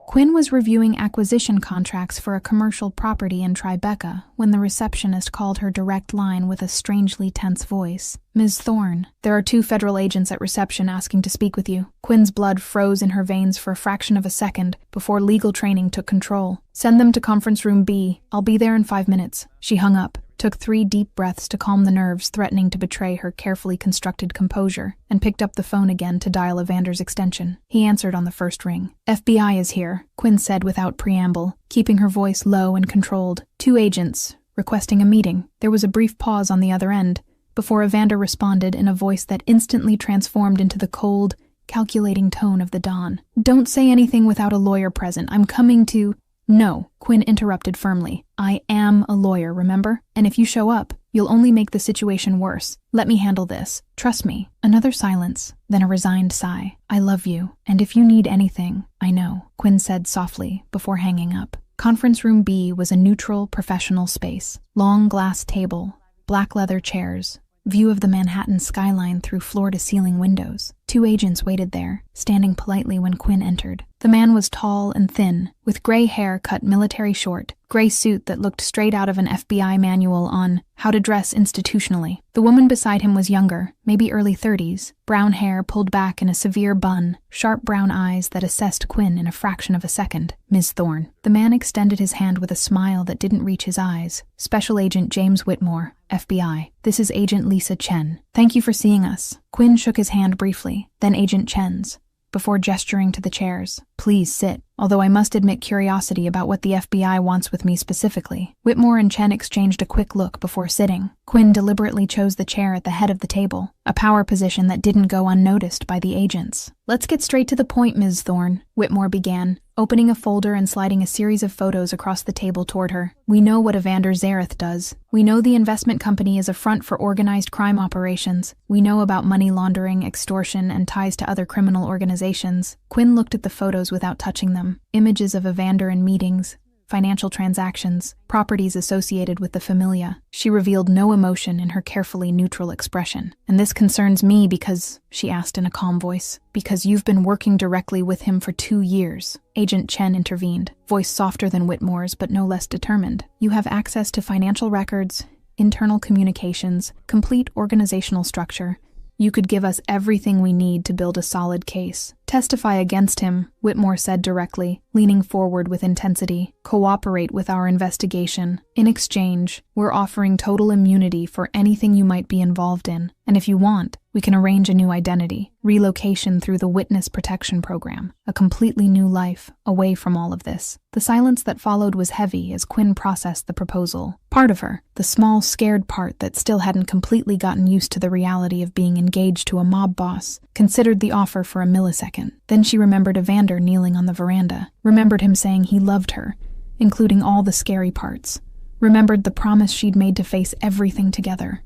Quinn was reviewing acquisition contracts for a commercial property in Tribeca when the receptionist called her direct line with a strangely tense voice. Ms. Thorne, there are 2 federal agents at reception asking to speak with you. Quinn's blood froze in her veins for a fraction of a second before legal training took control. Send them to conference room B. I'll be there in 5 minutes. She hung up, took 3 deep breaths to calm the nerves threatening to betray her carefully constructed composure, and picked up the phone again to dial Evander's extension. He answered on the first ring. FBI is here, Quinn said without preamble, keeping her voice low and controlled. 2 agents, requesting a meeting. There was a brief pause on the other end, before Evander responded in a voice that instantly transformed into the cold, calculating tone of the dawn. Don't say anything without a lawyer present. I'm coming to... No, Quinn interrupted firmly. I am a lawyer, remember? And if you show up, you'll only make the situation worse. Let me handle this. Trust me. Another silence, then a resigned sigh. I love you, and if you need anything, I know, Quinn said softly before hanging up. Conference room B was a neutral, professional space. Long glass table, black leather chairs, view of the Manhattan skyline through floor-to-ceiling windows. 2 agents waited there, standing politely when Quinn entered. The man was tall and thin, with gray hair cut military short, gray suit that looked straight out of an FBI manual on how to dress institutionally. The woman beside him was younger, maybe early 30s, brown hair pulled back in a severe bun, sharp brown eyes that assessed Quinn in a fraction of a second. Ms. Thorne. The man extended his hand with a smile that didn't reach his eyes. Special Agent James Whitmore, FBI. This is Agent Lisa Chen. Thank you for seeing us. Quinn shook his hand briefly, then Agent Chen's, before gesturing to the chairs. Please sit, although I must admit curiosity about what the FBI wants with me specifically. Whitmore and Chen exchanged a quick look before sitting. Quinn deliberately chose the chair at the head of the table, a power position that didn't go unnoticed by the agents. Let's get straight to the point, Ms. Thorne, Whitmore began, opening a folder and sliding a series of photos across the table toward her. We know what Evander Zareth does. We know the investment company is a front for organized crime operations. We know about money laundering, extortion, and ties to other criminal organizations. Quinn looked at the photos without touching them. Images of Evander in meetings, financial transactions, properties associated with the familia. She revealed no emotion in her carefully neutral expression. And this concerns me because, she asked in a calm voice, because you've been working directly with him for 2 years. Agent Chen intervened, voice softer than Whitmore's but no less determined. You have access to financial records, internal communications, complete organizational structure. You could give us everything we need to build a solid case. Testify against him, Whitmore said directly, leaning forward with intensity. Cooperate with our investigation. In exchange, we're offering total immunity for anything you might be involved in. And if you want, we can arrange a new identity, relocation through the Witness Protection Program, a completely new life, away from all of this. The silence that followed was heavy as Quinn processed the proposal. Part of her, the small, scared part that still hadn't completely gotten used to the reality of being engaged to a mob boss, considered the offer for a millisecond. Then she remembered Evander kneeling on the veranda, remembered him saying he loved her, including all the scary parts, remembered the promise she'd made to face everything together.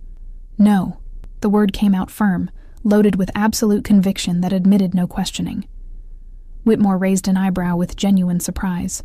No. The word came out firm, loaded with absolute conviction that admitted no questioning. Whitmore raised an eyebrow with genuine surprise.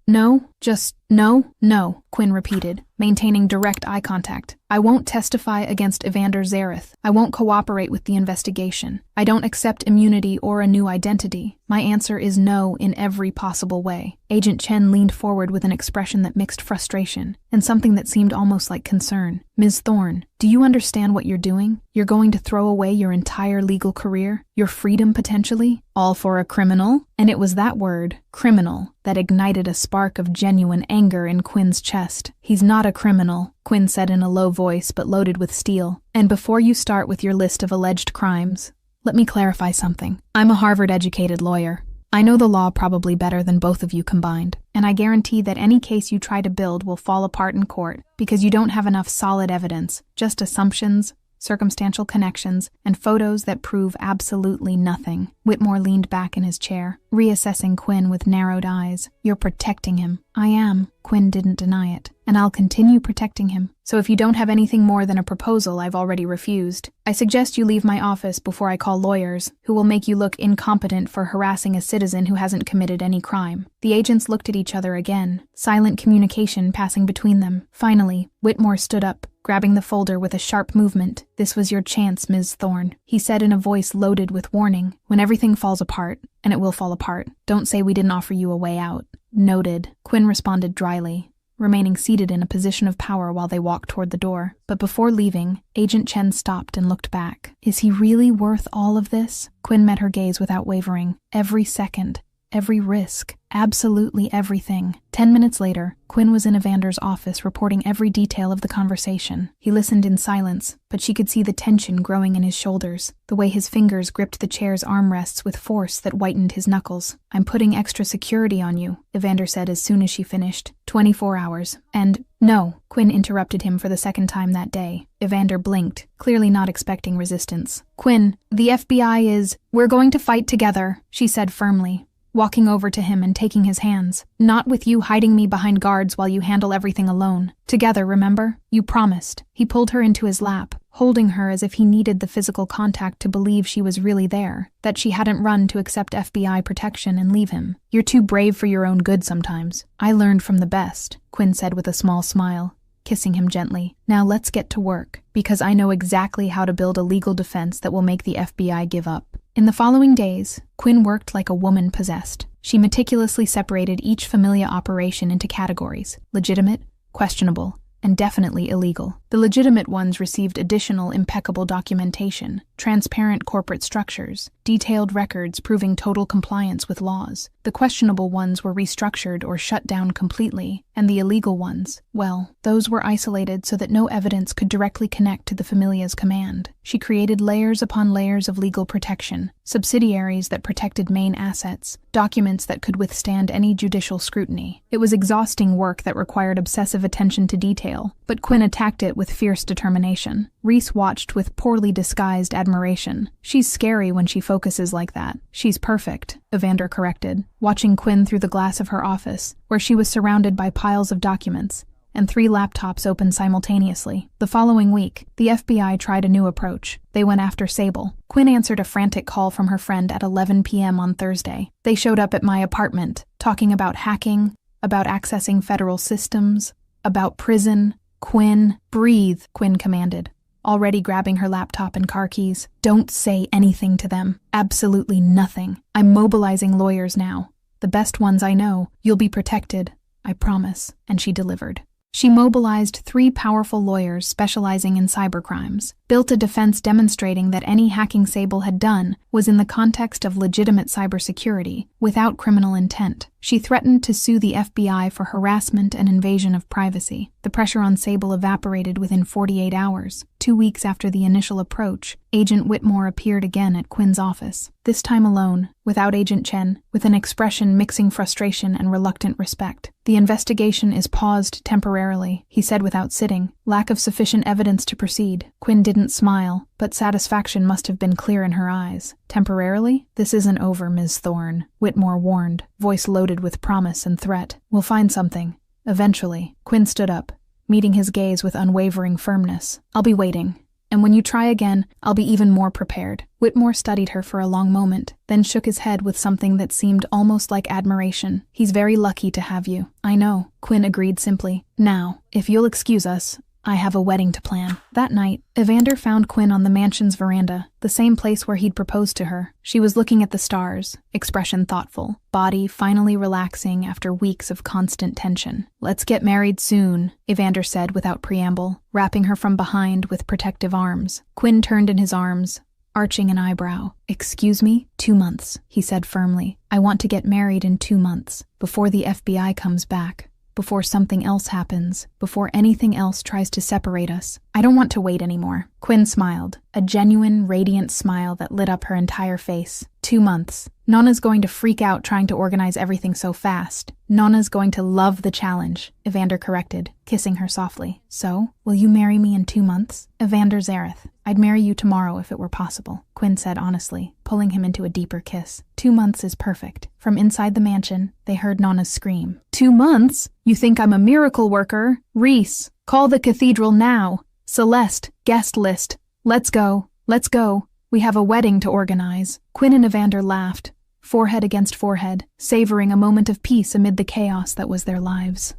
No, just no, Quinn repeated, maintaining direct eye contact. I won't testify against Evander Zareth. I won't cooperate with the investigation. I don't accept immunity or a new identity. My answer is no in every possible way. Agent Chen leaned forward with an expression that mixed frustration and something that seemed almost like concern. Ms. Thorne, do you understand what you're doing? You're going to throw away your entire legal career, your freedom potentially, all for a criminal? And it was that word, criminal, that ignited a spark of genuine anger in Quinn's chest. He's not a criminal, Quinn said in a low voice but loaded with steel. And before you start with your list of alleged crimes, let me clarify something. I'm a Harvard-educated lawyer. I know the law probably better than both of you combined, and I guarantee that any case you try to build will fall apart in court because you don't have enough solid evidence, just assumptions, circumstantial connections, and photos that prove absolutely nothing. Whitmore leaned back in his chair, reassessing Quinn with narrowed eyes. You're protecting him. I am. Quinn didn't deny it. and I'll continue protecting him. So if you don't have anything more than a proposal I've already refused, I suggest you leave my office before I call lawyers, who will make you look incompetent for harassing a citizen who hasn't committed any crime. The agents looked at each other again, silent communication passing between them. Finally, Whitmore stood up, grabbing the folder with a sharp movement. "This was your chance, Ms. Thorne," he said in a voice loaded with warning. "When everything falls apart, and it will fall apart, don't say we didn't offer you a way out." "Noted," Quinn responded dryly, remaining seated in a position of power while they walked toward the door. But before leaving, Agent Chen stopped and looked back. "Is he really worth all of this?" Quinn met her gaze without wavering. "Every second. Every risk. Absolutely everything." 10 minutes later, Quinn was in Evander's office reporting every detail of the conversation. He listened in silence, but she could see the tension growing in his shoulders, the way his fingers gripped the chair's armrests with force that whitened his knuckles. "I'm putting extra security on you," Evander said as soon as she finished. 24 hours. And, "No," Quinn interrupted him for the second time that day. Evander blinked, clearly not expecting resistance. "Quinn, the FBI is— We're going to fight together," she said firmly, walking over to him and taking his hands. "Not with you hiding me behind guards while you handle everything alone. Together, remember? You promised." He pulled her into his lap, holding her as if he needed the physical contact to believe she was really there, that she hadn't run to accept FBI protection and leave him. "You're too brave for your own good sometimes. I learned from the best," Quinn said with a small smile, kissing him gently. "Now let's get to work, because I know exactly how to build a legal defense that will make the FBI give up." In the following days, Quinn worked like a woman possessed. She meticulously separated each Familia operation into categories: legitimate, questionable, and definitely illegal. The legitimate ones received additional impeccable documentation, transparent corporate structures, detailed records proving total compliance with laws. The questionable ones were restructured or shut down completely, and the illegal ones, well, those were isolated so that no evidence could directly connect to the Familia's command. She created layers upon layers of legal protection, subsidiaries that protected main assets, documents that could withstand any judicial scrutiny. It was exhausting work that required obsessive attention to detail, but Quinn attacked it with fierce determination. Reese watched with poorly disguised admiration. "She's scary when she focuses like that." "She's perfect," Evander corrected, watching Quinn through the glass of her office, where she was surrounded by piles of documents, and 3 laptops open simultaneously. The following week, the FBI tried a new approach. They went after Sable. Quinn answered a frantic call from her friend at 11 p.m. on Thursday. "They showed up at my apartment, talking about hacking, about accessing federal systems, about prison." "Quinn, breathe," Quinn commanded, already grabbing her laptop and car keys. "Don't say anything to them. Absolutely nothing. I'm mobilizing lawyers now. The best ones I know. You'll be protected. I promise." And she delivered. She mobilized 3 powerful lawyers specializing in cybercrimes, built a defense demonstrating that any hacking Sable had done was in the context of legitimate cybersecurity, without criminal intent. She threatened to sue the FBI for harassment and invasion of privacy. The pressure on Sable evaporated within 48 hours. 2 weeks after the initial approach, Agent Whitmore appeared again at Quinn's office, this time alone, without Agent Chen, with an expression mixing frustration and reluctant respect. "The investigation is paused temporarily," he said without sitting. "Lack of sufficient evidence to proceed." Quinn didn't smile, but satisfaction must have been clear in her eyes. "Temporarily? This isn't over, Ms. Thorne," Whitmore warned, voice loaded with promise and threat. "We'll find something. Eventually." Quinn stood up, meeting his gaze with unwavering firmness. "I'll be waiting. And when you try again, I'll be even more prepared." Whitmore studied her for a long moment, then shook his head with something that seemed almost like admiration. "He's very lucky to have you." "I know," Quinn agreed simply. "Now, if you'll excuse us, I have a wedding to plan." That night, Evander found Quinn on the mansion's veranda, the same place where he'd proposed to her. She was looking at the stars, expression thoughtful, body finally relaxing after weeks of constant tension. "Let's get married soon," Evander said without preamble, wrapping her from behind with protective arms. Quinn turned in his arms, arching an eyebrow. "Excuse me? 2 months," he said firmly. "I want to get married in 2 months, before the FBI comes back. Before something else happens, before anything else tries to separate us. I don't want to wait anymore." Quinn smiled, a genuine, radiant smile that lit up her entire face. 2 months. Nana's going to freak out trying to organize everything so fast. Nana's going to love the challenge, Evander corrected, kissing her softly. "So, will you marry me in 2 months? Evander Zareth." I'd marry you tomorrow if it were possible, Quinn said honestly, pulling him into a deeper kiss. 2 months is perfect. From inside the mansion, they heard Nona's scream. 2 months? You think I'm a miracle worker? Reese, call the cathedral now. Celeste, guest list. Let's go. Let's go. We have a wedding to organize. Quinn and Evander laughed, forehead against forehead, savoring a moment of peace amid the chaos that was their lives.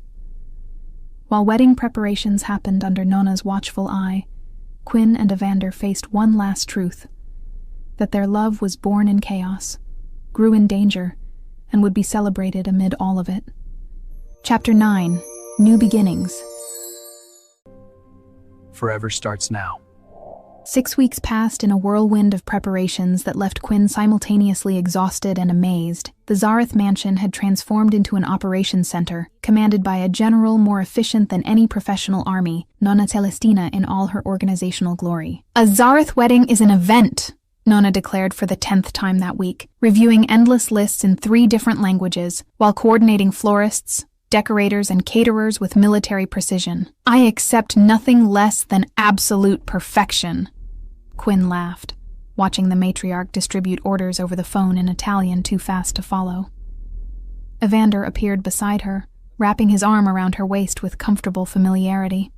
While wedding preparations happened under Nona's watchful eye, Quinn and Evander faced one last truth: that their love was born in chaos, grew in danger, and would be celebrated amid all of it. Chapter 9: New Beginnings. Forever starts now. 6 weeks passed in a whirlwind of preparations that left Quinn simultaneously exhausted and amazed. The Zareth mansion had transformed into an operations center, commanded by a general more efficient than any professional army, Nona Celestina in all her organizational glory. A Zareth wedding is an event, Nona declared for the 10th time that week, reviewing endless lists in 3 different languages, while coordinating florists, decorators, and caterers with military precision. I accept nothing less than absolute perfection. Quinn laughed, watching the matriarch distribute orders over the phone in Italian too fast to follow. Evander appeared beside her, wrapping his arm around her waist with comfortable familiarity.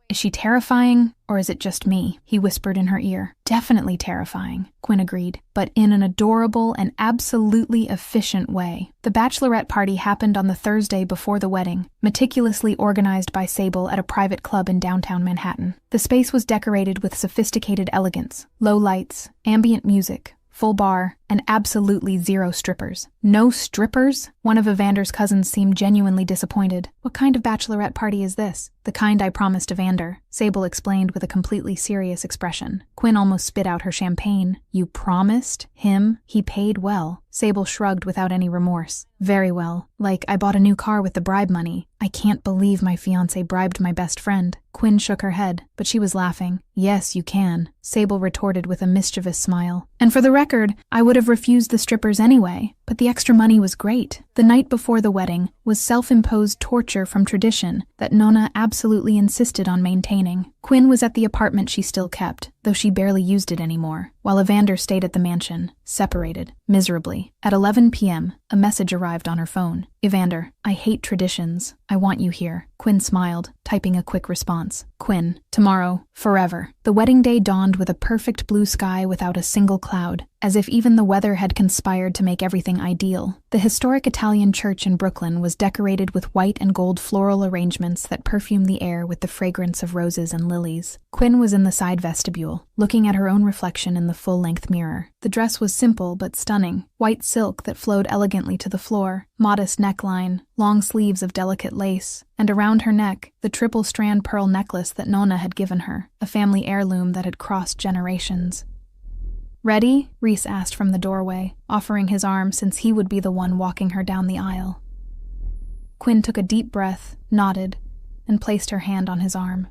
Is she terrifying, or is it just me? He whispered in her ear. Definitely terrifying, Quinn agreed, but in an adorable and absolutely efficient way. The bachelorette party happened on the Thursday before the wedding, meticulously organized by Sable at a private club in downtown Manhattan. The space was decorated with sophisticated elegance, low lights, ambient music, full bar, and absolutely 0 strippers. No strippers? One of Evander's cousins seemed genuinely disappointed. What kind of bachelorette party is this? The kind I promised Evander, Sable explained with a completely serious expression. Quinn almost spit out her champagne. You promised him? He paid well. Sable shrugged without any remorse. Very well. Like, I bought a new car with the bribe money. I can't believe my fiancé bribed my best friend. Quinn shook her head, but she was laughing. Yes, you can, Sable retorted with a mischievous smile. And for the record, I would have refused the strippers anyway, but the extra money was great. The night before the wedding was self-imposed torture from tradition that Nona absolutely insisted on maintaining. Quinn was at the apartment she still kept, though she barely used it anymore, while Evander stayed at the mansion, separated, miserably. At 11 p.m., a message arrived on her phone. Evander, I hate traditions. I want you here. Quinn smiled, typing a quick response. Quinn, tomorrow, forever. The wedding day dawned with a perfect blue sky without a single cloud, as if even the weather had conspired to make everything ideal. The historic Italian church in Brooklyn was decorated with white and gold floral arrangements that perfumed the air with the fragrance of roses and lilies. Quinn was in the side vestibule, looking at her own reflection in the full-length mirror. The dress was simple but stunning, white silk that flowed elegantly to the floor, modest neckline, long sleeves of delicate lace, and around her neck, the triple-strand pearl necklace that Nona had given her, a family heirloom that had crossed generations. Ready? Reese asked from the doorway, offering his arm since he would be the one walking her down the aisle. Quinn took a deep breath, nodded, and placed her hand on his arm.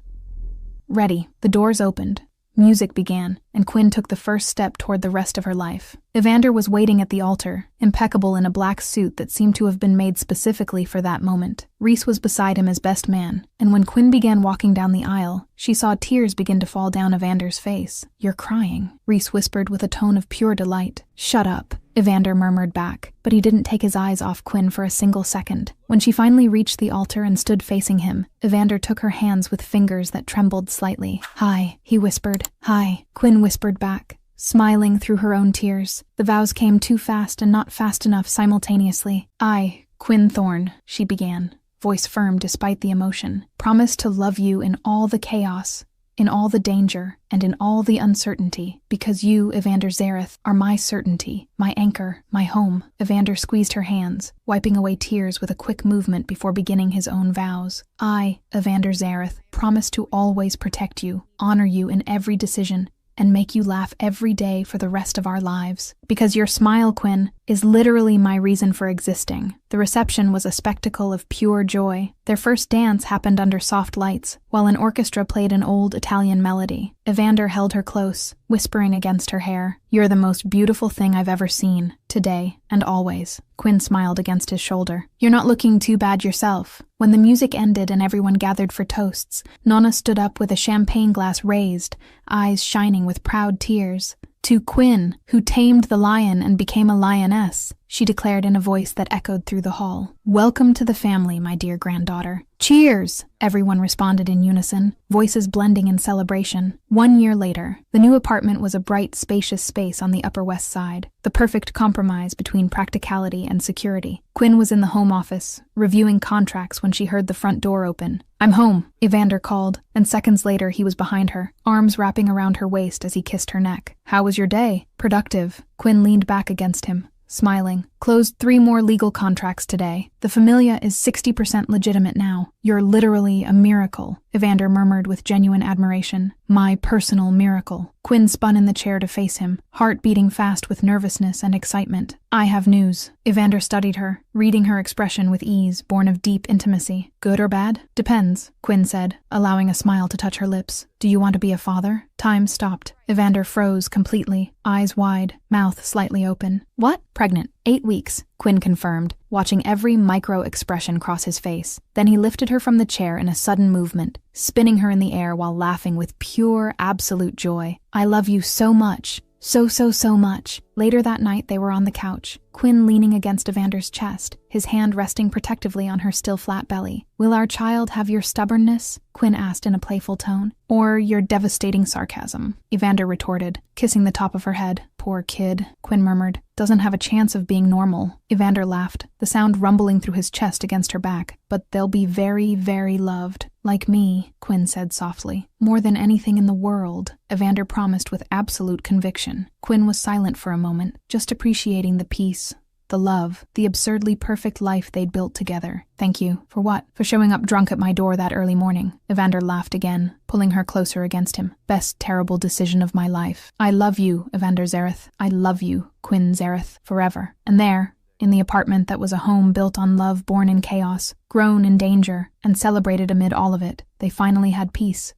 Ready. The doors opened. Music began, and Quinn took the first step toward the rest of her life. Evander was waiting at the altar, impeccable in a black suit that seemed to have been made specifically for that moment. Reese was beside him as best man, and when Quinn began walking down the aisle, she saw tears begin to fall down Evander's face. You're crying, Reese whispered with a tone of pure delight. Shut up, Evander murmured back, but he didn't take his eyes off Quinn for a single second. When she finally reached the altar and stood facing him, Evander took her hands with fingers that trembled slightly. Hi, he whispered. Hi, Quinn whispered back, smiling through her own tears. The vows came too fast and not fast enough simultaneously. I, Quinn Thorne, she began, voice firm despite the emotion, promise to love you in all the chaos, in all the danger, and in all the uncertainty, because you, Evander Zareth, are my certainty, my anchor, my home. Evander squeezed her hands, wiping away tears with a quick movement before beginning his own vows. I, Evander Zareth, promise to always protect you, honor you in every decision, and make you laugh every day for the rest of our lives. Because your smile, Quinn, is literally my reason for existing. The reception was a spectacle of pure joy. Their first dance happened under soft lights, while an orchestra played an old Italian melody. Evander held her close, whispering against her hair. "You're the most beautiful thing I've ever seen, today and always." Quinn smiled against his shoulder. "You're not looking too bad yourself." When the music ended and everyone gathered for toasts, Nonna stood up with a champagne glass raised, eyes shining with proud tears. "To Quinn, who tamed the lion and became a lioness," she declared in a voice that echoed through the hall. "Welcome to the family, my dear granddaughter." "Cheers!" everyone responded in unison, voices blending in celebration. 1 year later, the new apartment was a bright, spacious space on the Upper West Side, the perfect compromise between practicality and security. Quinn was in the home office, reviewing contracts when she heard the front door open. "I'm home," Evander called, and seconds later he was behind her, arms wrapping around her waist as he kissed her neck. "How was your day?" "Productive." Quinn leaned back against him, smiling. "Closed 3 more legal contracts today. The Familia is 60% legitimate now." "You're literally a miracle," Evander murmured with genuine admiration. "My personal miracle." Quinn spun in the chair to face him, heart beating fast with nervousness and excitement. "I have news." Evander studied her, reading her expression with ease, born of deep intimacy. "Good or bad?" "Depends," Quinn said, allowing a smile to touch her lips. "Do you want to be a father?" Time stopped. Evander froze completely, eyes wide, mouth slightly open. "What?" "Pregnant. 8 weeks," Quinn confirmed, watching every micro-expression cross his face. Then he lifted her from the chair in a sudden movement, spinning her in the air while laughing with pure, absolute joy. "I love you so much. So much." Later that night, they were on the couch, Quinn leaning against Evander's chest, his hand resting protectively on her still flat belly. "Will our child have your stubbornness?" Quinn asked in a playful tone. "Or your devastating sarcasm?" Evander retorted, kissing the top of her head. "Poor kid," Quinn murmured. "Doesn't have a chance of being normal." Evander laughed, the sound rumbling through his chest against her back. "But they'll be very, very loved. Like me," Quinn said softly. "More than anything in the world," Evander promised with absolute conviction. Quinn was silent for a moment, just appreciating the peace, the love, the absurdly perfect life they'd built together. "Thank you." "For what?" "For showing up drunk at my door that early morning." Evander laughed again, pulling her closer against him. "Best terrible decision of my life." "I love you, Evander Zareth. I love you, Quinn Zareth, forever." And there, in the apartment that was a home built on love born in chaos, grown in danger, and celebrated amid all of it, they finally had peace.